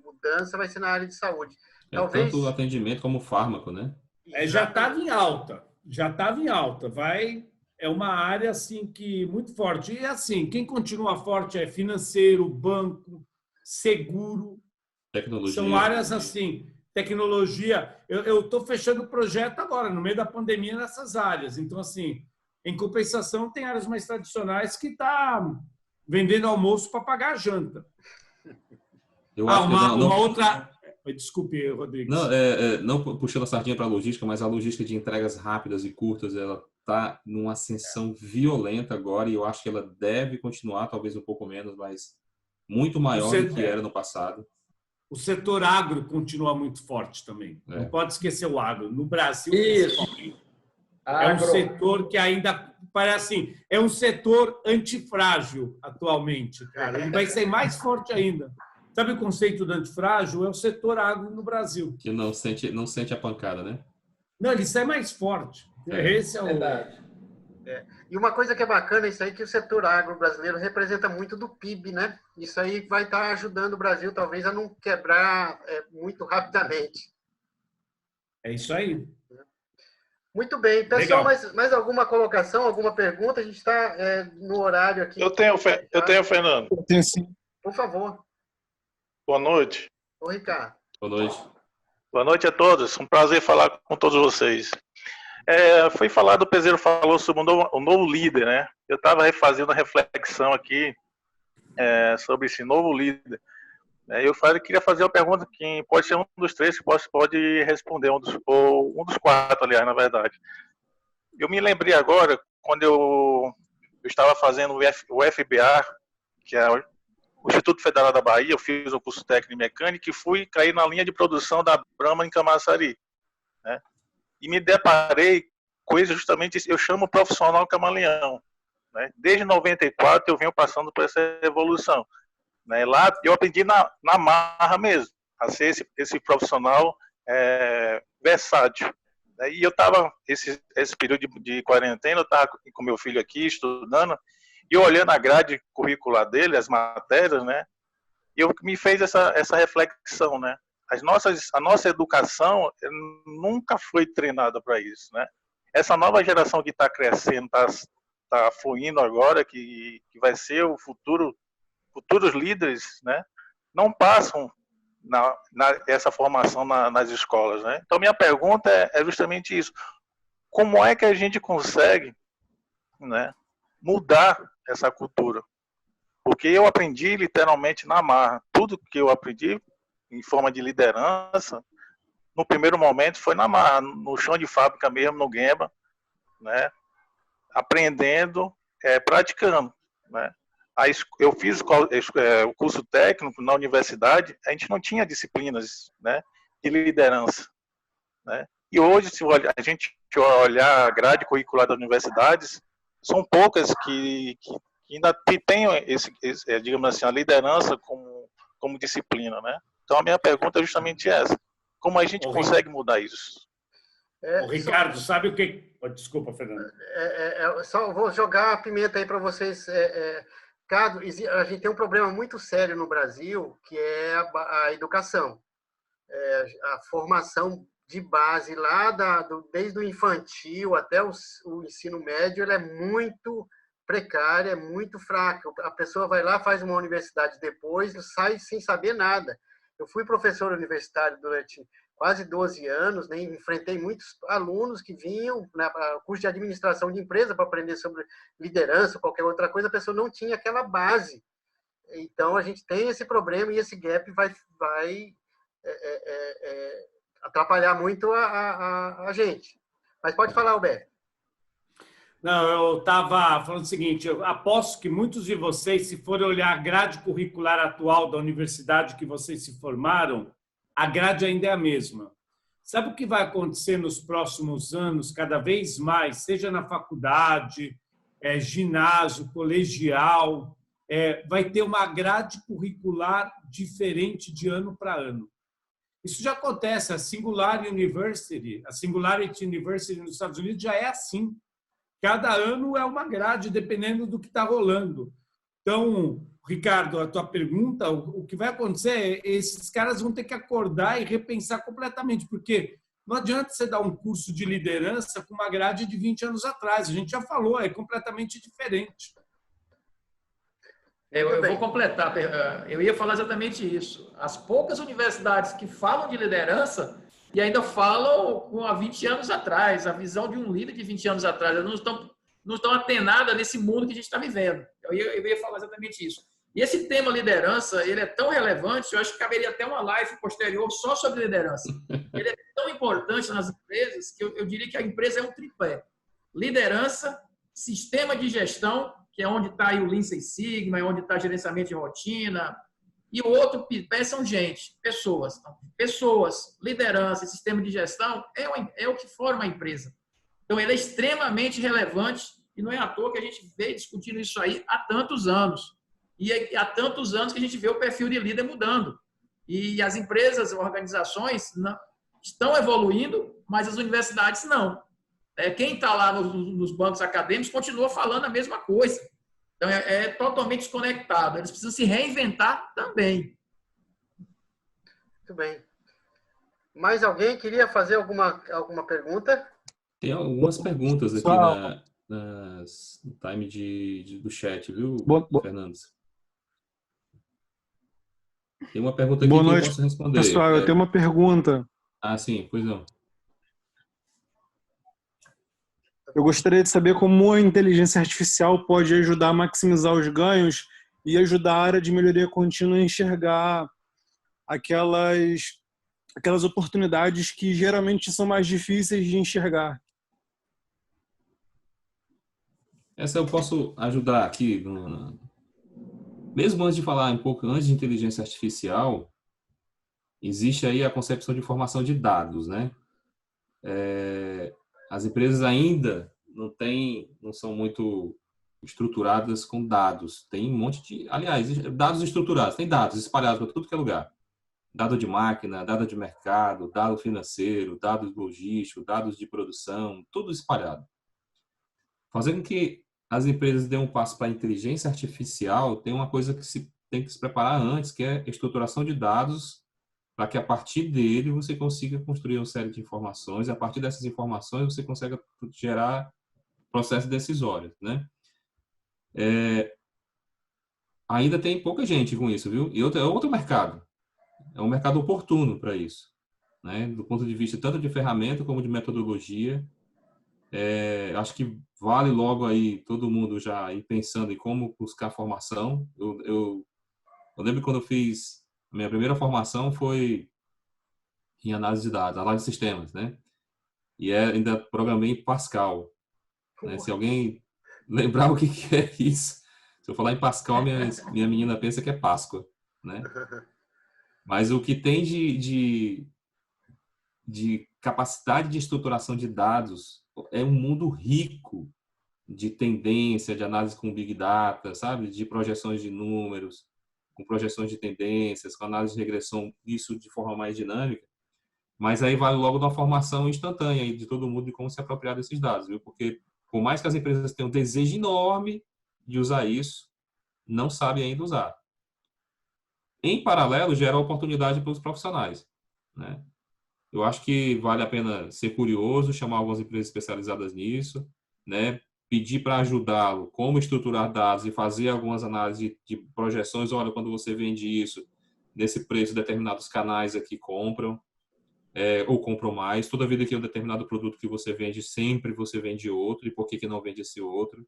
mudança, vai ser na área de saúde. Talvez... Tanto o atendimento como o fármaco, né? Já estava em alta. Já estava em alta. É uma área assim que muito forte. E assim, quem continua forte é financeiro, banco, seguro. Tecnologia. São áreas assim, tecnologia. Eu estou fechando o projeto agora, no meio da pandemia, nessas áreas. Então, assim, em compensação, tem áreas mais tradicionais que estão vendendo almoço para pagar a janta. Uma outra... Desculpe, Rodrigues. Não puxando a sardinha para a logística, mas a logística de entregas rápidas e curtas, ela está numa ascensão violenta agora e eu acho que ela deve continuar, talvez um pouco menos, mas muito maior do que era no passado. O setor agro continua muito forte também. Não pode esquecer o agro. No Brasil, principalmente, é um setor que ainda parece assim, é um setor antifrágil atualmente, cara. Ele vai ser mais forte ainda. Sabe o conceito do antifrágil? É o setor agro no Brasil. Que não sente a pancada, né? Não, ele sai mais forte. Esse é o... Verdade. E uma coisa que é bacana, isso aí, que o setor agro brasileiro representa muito do PIB, né? Isso aí vai estar ajudando o Brasil, talvez, a não quebrar muito rapidamente. É isso aí. Muito bem. Pessoal, mais alguma colocação, alguma pergunta? A gente está no horário aqui. Eu tenho, Fernando. Eu tenho sim. Por favor. Boa noite. Ô, Ricardo. Boa noite. Boa noite a todos. Um prazer falar com todos vocês. Foi falado, o Peseiro falou sobre o novo líder, né? Eu estava refazendo a reflexão aqui sobre esse novo líder. Eu queria fazer uma pergunta que pode ser um dos três que pode responder, um dos quatro, aliás, na verdade. Eu me lembrei agora, quando eu estava fazendo o FBA, que é o Instituto Federal da Bahia, eu fiz o curso técnico em mecânica e fui cair na linha de produção da Brahma em Camaçari, né? E me deparei com isso justamente, eu chamo profissional camaleão, né? Desde 94 eu venho passando por essa evolução, né? Lá eu aprendi na marra mesmo, a ser esse profissional versátil, né? E eu estava, esse período de quarentena, eu estava com meu filho aqui estudando, e olhando a grade curricular dele, as matérias, né? E me fez essa reflexão, né? A nossa educação nunca foi treinada para isso, né? Essa nova geração que está crescendo, está fluindo agora, que vai ser o futuros líderes, né? Não passam essa formação nas escolas, né? Então, minha pergunta é justamente isso. Como é que a gente consegue, né, mudar essa cultura? Porque eu aprendi literalmente na marra. Tudo que eu aprendi em forma de liderança, no primeiro momento foi na marra, no chão de fábrica mesmo, no Gemba, né? Aprendendo, praticando, né? Eu fiz o curso técnico na universidade, a gente não tinha disciplinas, né, de liderança, né? E hoje, se a gente olhar a grade curricular das universidades, são poucas que ainda têm digamos assim, a liderança como disciplina, né? Então, a minha pergunta é justamente essa. Como a gente consegue mudar isso? Ricardo, sabe o que... Desculpa, Fernando. Só vou jogar a pimenta aí para vocês. Ricardo, a gente tem um problema muito sério no Brasil, que é a educação. A formação de base lá, desde o infantil até o ensino médio, ela é muito precária, é muito fraca. A pessoa vai lá, faz uma universidade depois e sai sem saber nada. Eu fui professor universitário durante quase 12 anos, né? Enfrentei muitos alunos que vinham na curso de administração de empresa para aprender sobre liderança, qualquer outra coisa, a pessoa não tinha aquela base. Então, a gente tem esse problema e esse gap vai atrapalhar muito a gente. Mas pode falar, Alberto. Não, eu estava falando o seguinte, eu aposto que muitos de vocês, se forem olhar a grade curricular atual da universidade que vocês se formaram, a grade ainda é a mesma. Sabe o que vai acontecer nos próximos anos, cada vez mais, seja na faculdade, ginásio, colegial, vai ter uma grade curricular diferente de ano para ano. Isso já acontece, a Singularity University nos Estados Unidos já é assim. Cada ano é uma grade, dependendo do que está rolando. Então, Ricardo, a tua pergunta, o que vai acontecer é esses caras vão ter que acordar e repensar completamente, porque não adianta você dar um curso de liderança com uma grade de 20 anos atrás. A gente já falou, é completamente diferente. Eu vou completar. Eu ia falar exatamente isso. As poucas universidades que falam de liderança e ainda falam com há 20 anos atrás, a visão de um líder de 20 anos atrás. Elas não estão atenadas nesse mundo que a gente está vivendo. Eu ia falar exatamente isso. E esse tema liderança, ele é tão relevante, eu acho que caberia até uma live posterior só sobre liderança. Ele é tão importante nas empresas que eu diria que a empresa é um tripé. Liderança, sistema de gestão, que é onde está aí o Lean Six Sigma, é onde está gerenciamento de rotina. E o outro pé são pessoas. Então, pessoas, liderança e sistema de gestão é o que forma a empresa. Então, ele é extremamente relevante e não é à toa que a gente vem discutindo isso aí há tantos anos. E há tantos anos que a gente vê o perfil de líder mudando. E as empresas, organizações estão evoluindo, mas as universidades não. Quem está lá nos bancos acadêmicos continua falando a mesma coisa. Então, é totalmente desconectado. Eles precisam se reinventar também. Muito bem. Mais alguém queria fazer alguma pergunta? Tem algumas perguntas aqui no time do chat, viu, Fernando? Tem uma pergunta aqui Boa que noite, eu posso responder. Pessoal, eu tenho uma pergunta. Ah, sim, pois não. Eu gostaria de saber como a inteligência artificial pode ajudar a maximizar os ganhos e ajudar a área de melhoria contínua a enxergar aquelas oportunidades que geralmente são mais difíceis de enxergar. Essa eu posso ajudar aqui. Mesmo antes de falar um pouco antes de inteligência artificial, existe aí a concepção de formação de dados, né? As empresas ainda não são muito estruturadas com dados. Tem um monte de... Aliás, dados estruturados. Tem dados espalhados para tudo que é lugar. Dado de máquina, dado de mercado, dado financeiro, dados logísticos, dados de produção, tudo espalhado. Fazendo com que as empresas dêem um passo para a inteligência artificial, tem uma coisa que tem que se preparar antes, que é a estruturação de dados, para que a partir dele você consiga construir uma série de informações, e a partir dessas informações você consiga gerar processos decisórios, né? Ainda tem pouca gente com isso, viu? E é outro mercado. É um mercado oportuno para isso, né? Do ponto de vista tanto de ferramenta como de metodologia. Acho que vale logo aí todo mundo já ir pensando em como buscar formação. Eu lembro quando eu fiz a minha primeira formação foi em análise de dados, análise de sistemas, né? E ainda programei em Pascal. Né? Se alguém lembrar o que é isso, se eu falar em Pascal, minha menina pensa que é Páscoa, né? Mas o que tem de de capacidade de estruturação de dados, é um mundo rico de tendência, de análise com Big Data, sabe? De projeções de números, com projeções de tendências, com análise de regressão, isso de forma mais dinâmica. Mas aí vai logo da formação instantânea de todo mundo de como se apropriar desses dados, viu? Porque por mais que as empresas tenham um desejo enorme de usar isso, não sabem ainda usar. Em paralelo, gera oportunidade para os profissionais, né? Eu acho que vale a pena ser curioso, chamar algumas empresas especializadas nisso, né? Pedir para ajudá-lo como estruturar dados e fazer algumas análises de projeções. Olha, quando você vende isso, nesse preço, determinados canais aqui compram, ou compram mais. Toda vida que um determinado produto que você vende, sempre você vende outro. E por que não vende esse outro?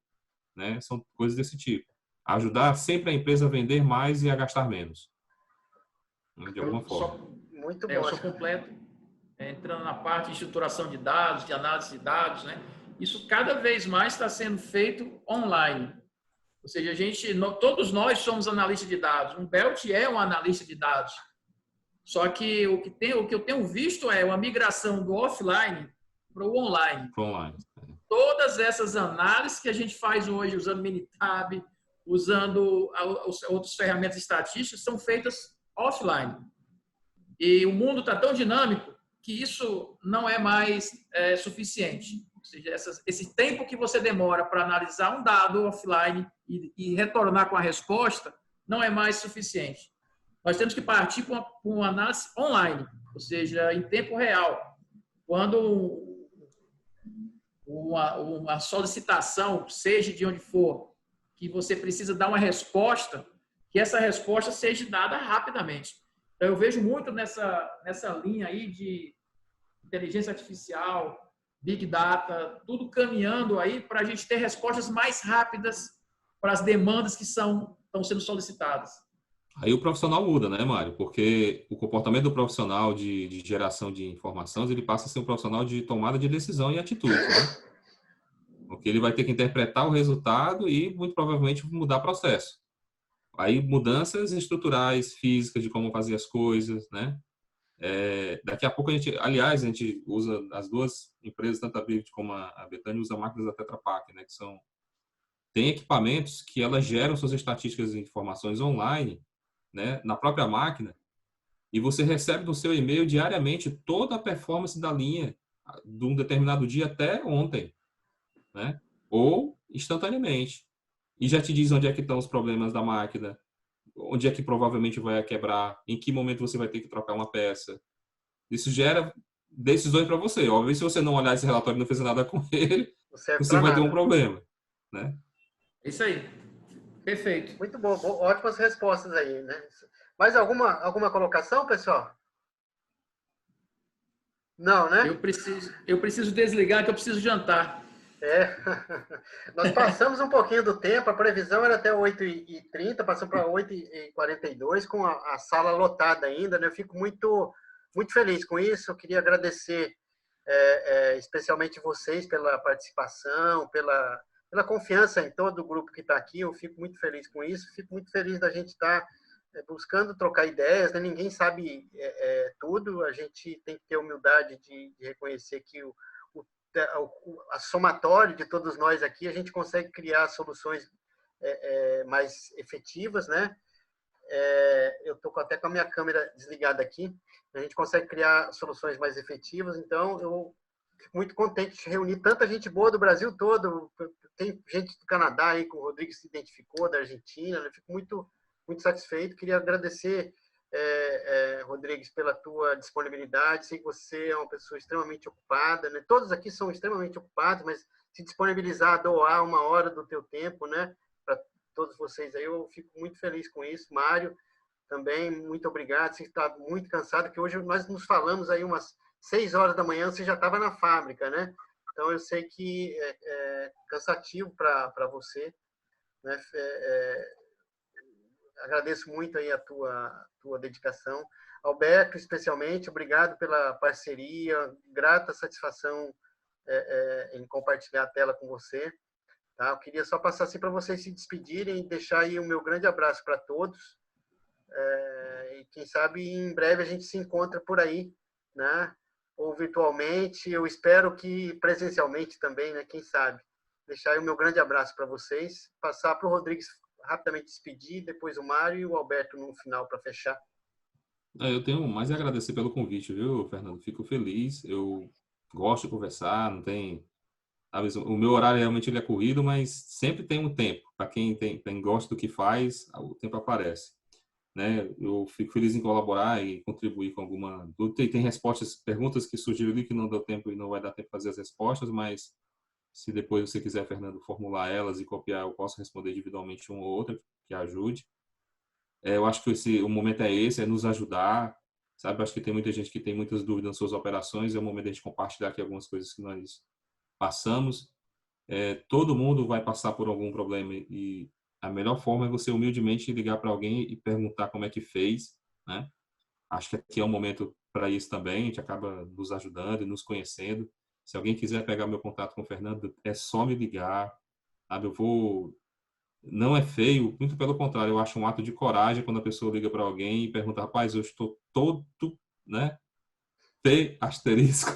Né? São coisas desse tipo. Ajudar sempre a empresa a vender mais e a gastar menos. De alguma forma. Muito bom. Eu sou completo. Entrando na parte de estruturação de dados, de análise de dados, né? Isso cada vez mais está sendo feito online. Ou seja, todos nós somos analistas de dados. Um Belt é um analista de dados. Só que o que eu tenho visto é uma migração do offline para o online. Todas essas análises que a gente faz hoje usando Minitab, usando outras ferramentas estatísticas, são feitas offline. E o mundo está tão dinâmico que isso não é mais suficiente. Ou seja, esse tempo que você demora para analisar um dado offline e retornar com a resposta não é mais suficiente. Nós temos que partir para uma análise online, ou seja, em tempo real. Quando uma solicitação, seja de onde for, que você precisa dar uma resposta, que essa resposta seja dada rapidamente. Então, eu vejo muito nessa linha aí de inteligência artificial, Big Data, tudo caminhando aí para a gente ter respostas mais rápidas para as demandas que estão sendo solicitadas. Aí o profissional muda, né, Mário? Porque o comportamento do profissional de geração de informações, ele passa a ser um profissional de tomada de decisão e atitude, né? Porque ele vai ter que interpretar o resultado e, muito provavelmente, mudar processo. Aí, mudanças estruturais, físicas, de como fazer as coisas, né? Daqui a pouco a gente usa, as duas empresas, tanto a Vivid como a Betânia, usa máquinas da Tetra Pak, né? Tem equipamentos que elas geram suas estatísticas e informações online, né, na própria máquina, e você recebe no seu e-mail diariamente toda a performance da linha de um determinado dia até ontem, né? Ou instantaneamente. E já te diz onde é que estão os problemas da máquina, onde é que provavelmente vai quebrar, em que momento você vai ter que trocar uma peça. Isso gera decisões para você. Óbvio, se você não olhar esse relatório e não fazer nada com ele, você vai ter um problema, né? Isso aí. Perfeito. Muito bom. Ótimas respostas aí, né? Mais alguma colocação, pessoal? Não, né? Eu preciso desligar, que eu preciso jantar. Nós passamos um pouquinho do tempo, a previsão era até 8h30, passou para 8h42, com a sala lotada ainda, né? Eu fico muito, muito feliz com isso. Eu queria agradecer especialmente vocês pela participação, pela confiança em todo o grupo que está aqui. Eu fico muito feliz com isso, fico muito feliz da gente estar buscando trocar ideias, né? Ninguém sabe tudo, a gente tem que ter humildade de reconhecer que a somatório de todos nós aqui, a gente consegue criar soluções mais efetivas, né? Eu estou até com a minha câmera desligada aqui, a gente consegue criar soluções mais efetivas, então eu fico muito contente de reunir tanta gente boa do Brasil todo. Tem gente do Canadá aí, que o Rodrigo se identificou, da Argentina. Eu fico muito, muito satisfeito. Queria agradecer, Rodrigues, pela tua disponibilidade. Sei que você é uma pessoa extremamente ocupada, né? Todos aqui são extremamente ocupados, mas se disponibilizar a doar 1 hora do teu tempo, né, para todos vocês aí, eu fico muito feliz com isso. Mário, também, muito obrigado. Você está muito cansado, que hoje nós nos falamos aí umas 6 horas da manhã, você já estava na fábrica, né? Então, eu sei que é cansativo para você, né? Agradeço muito aí a tua dedicação. Alberto, especialmente, obrigado pela parceria, grata satisfação em compartilhar a tela com você. Tá? Eu queria só passar assim para vocês se despedirem e deixar aí o meu grande abraço para todos. E quem sabe em breve a gente se encontra por aí, né? ou virtualmente. Eu espero que presencialmente também, né? Quem sabe. Deixar aí o meu grande abraço para vocês. Passar para o Rodrigues rapidamente despedir, depois o Mário e o Alberto no final para fechar. Eu tenho mais a agradecer pelo convite, viu, Fernando? Fico feliz. Eu gosto de conversar, não tem. O meu horário realmente ele é corrido, mas sempre tem um tempo. Para quem gosta do que faz, o tempo aparece. Né? Eu fico feliz em colaborar e contribuir com alguma dúvida. Tem respostas, perguntas que surgiram ali que não deu tempo e não vai dar tempo de fazer as respostas, mas se depois você quiser, Fernando, formular elas e copiar, eu posso responder individualmente uma ou outra que ajude. Eu acho que o momento é esse, é nos ajudar, sabe? Acho que tem muita gente que tem muitas dúvidas nas suas operações, é o momento de a gente compartilhar aqui algumas coisas que nós passamos. Todo mundo vai passar por algum problema e a melhor forma é você humildemente ligar para alguém e perguntar como é que fez, né? Acho que aqui é um momento para isso também, a gente acaba nos ajudando e nos conhecendo. Se alguém quiser pegar meu contato com o Fernando, é só me ligar, sabe? Não é feio, muito pelo contrário, eu acho um ato de coragem quando a pessoa liga para alguém e pergunta, rapaz, eu estou todo, né? T asterisco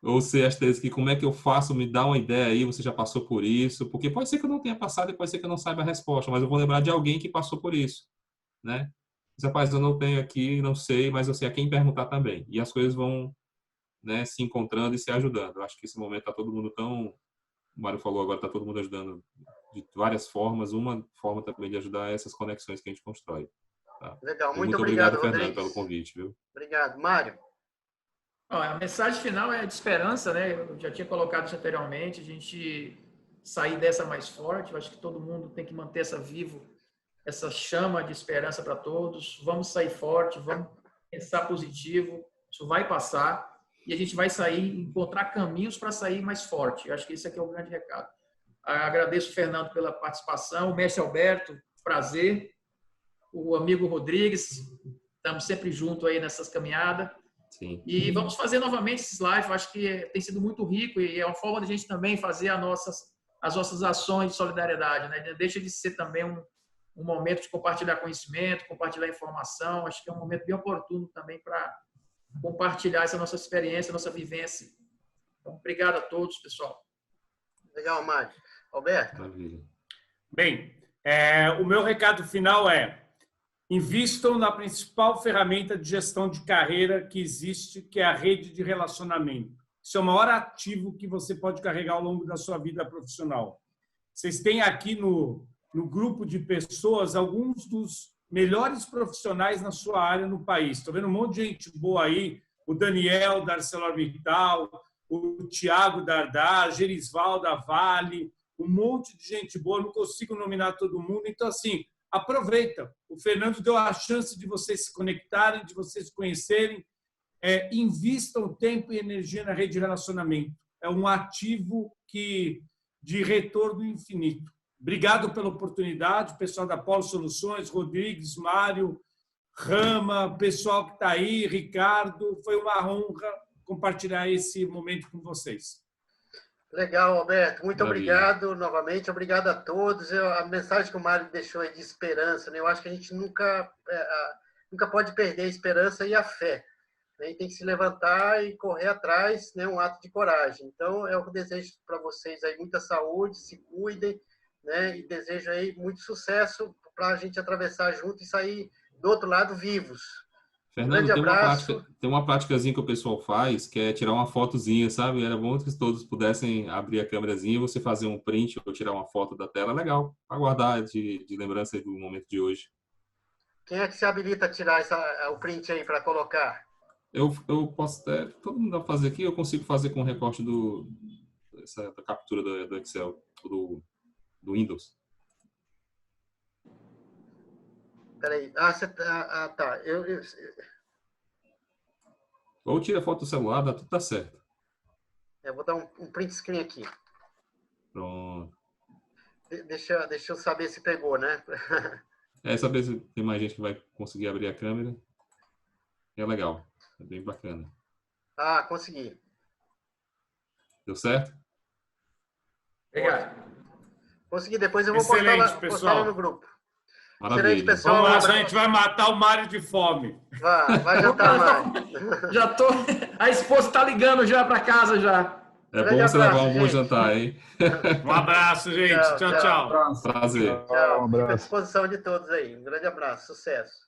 ou C asterisco, como é que eu faço? Me dá uma ideia aí, você já passou por isso? Porque pode ser que eu não tenha passado e pode ser que eu não saiba a resposta, mas eu vou lembrar de alguém que passou por isso, né? Rapaz, eu não tenho aqui, não sei, mas eu sei a quem perguntar também. E as coisas vão, né, se encontrando e se ajudando. Eu acho que esse momento está todo mundo tão... O Mário falou agora, está todo mundo ajudando de várias formas. Uma forma também de ajudar é essas conexões que a gente constrói. Tá? Legal, muito obrigado, Rodrigues. Fernando, pelo convite, viu? Obrigado. Mário? A mensagem final é de esperança, né? Eu já tinha colocado isso anteriormente, a gente sair dessa mais forte. Eu acho que todo mundo tem que manter essa chama de esperança para todos. Vamos sair forte, vamos pensar positivo, isso vai passar e a gente vai sair, encontrar caminhos para sair mais forte. Eu acho que esse aqui é o grande recado. Agradeço o Fernando pela participação, o mestre Alberto, prazer, o amigo Rodrigues, estamos sempre juntos aí nessas caminhadas. Sim. E vamos fazer novamente esses lives, acho que tem sido muito rico e é uma forma de a gente também fazer as nossas ações de solidariedade, né? Deixa de ser também um momento de compartilhar conhecimento, compartilhar informação, acho que é um momento bem oportuno também para compartilhar essa nossa experiência, nossa vivência. Então, obrigado a todos, pessoal. Legal, Mário. Alberto? Maravilha. Bem, o meu recado final é: invistam na principal ferramenta de gestão de carreira que existe, que é a rede de relacionamento. Isso é o maior ativo que você pode carregar ao longo da sua vida profissional. Vocês têm aqui no grupo de pessoas alguns dos melhores profissionais na sua área no país. Estou vendo um monte de gente boa aí, o Daniel da ArcelorMittal, o Tiago da Ardar, Gerisval da Vale, um monte de gente boa, não consigo nominar todo mundo. Então, assim, aproveita. O Fernando deu a chance de vocês se conectarem, de vocês se conhecerem. Invistam tempo e energia na rede de relacionamento. É um ativo de retorno infinito. Obrigado pela oportunidade, pessoal da Polo Soluções, Rodrigues, Mário, Rama, pessoal que está aí, Ricardo. Foi uma honra compartilhar esse momento com vocês. Legal, Alberto. Muito Maravilha. Obrigado novamente. Obrigado a todos. A mensagem que o Mário deixou é de esperança, né? Eu acho que a gente nunca pode perder a esperança e a fé, né? E tem que se levantar e correr atrás, né? Um ato de coragem. Então, eu desejo para vocês aí muita saúde, se cuidem, né? E desejo aí muito sucesso para a gente atravessar junto e sair do outro lado vivos. Fernando, tem uma práticazinha que o pessoal faz, que é tirar uma fotozinha, sabe? Era bom que todos pudessem abrir a câmerazinha e você fazer um print ou tirar uma foto da tela. Legal, para guardar de lembrança do momento de hoje. Quem é que se habilita a tirar o print aí para colocar? Eu posso até... Todo mundo dá para fazer aqui, eu consigo fazer com o recorte da captura do Excel, do Windows. Peraí. Tá. Ou tira a foto do celular, tudo tá certo. Eu vou dar um print screen aqui. Pronto. Deixa eu saber se pegou, né? Saber se tem mais gente que vai conseguir abrir a câmera. É legal. É bem bacana. Consegui. Deu certo? Obrigado. Consegui. Depois eu vou Excelente, postar lá no grupo. Excelente, Maravilha. pessoal. Vamos lá, a gente vai matar o Mário de fome. Vai jantar, Mário. Já tô. A esposa tá ligando já para casa já. É Grande bom você levar abraço, um bom gente. jantar, hein? Um abraço, gente. Tchau, tchau. Prazer. Tchau. Um Fico à abraço. disposição de todos aí. Um grande abraço. Sucesso.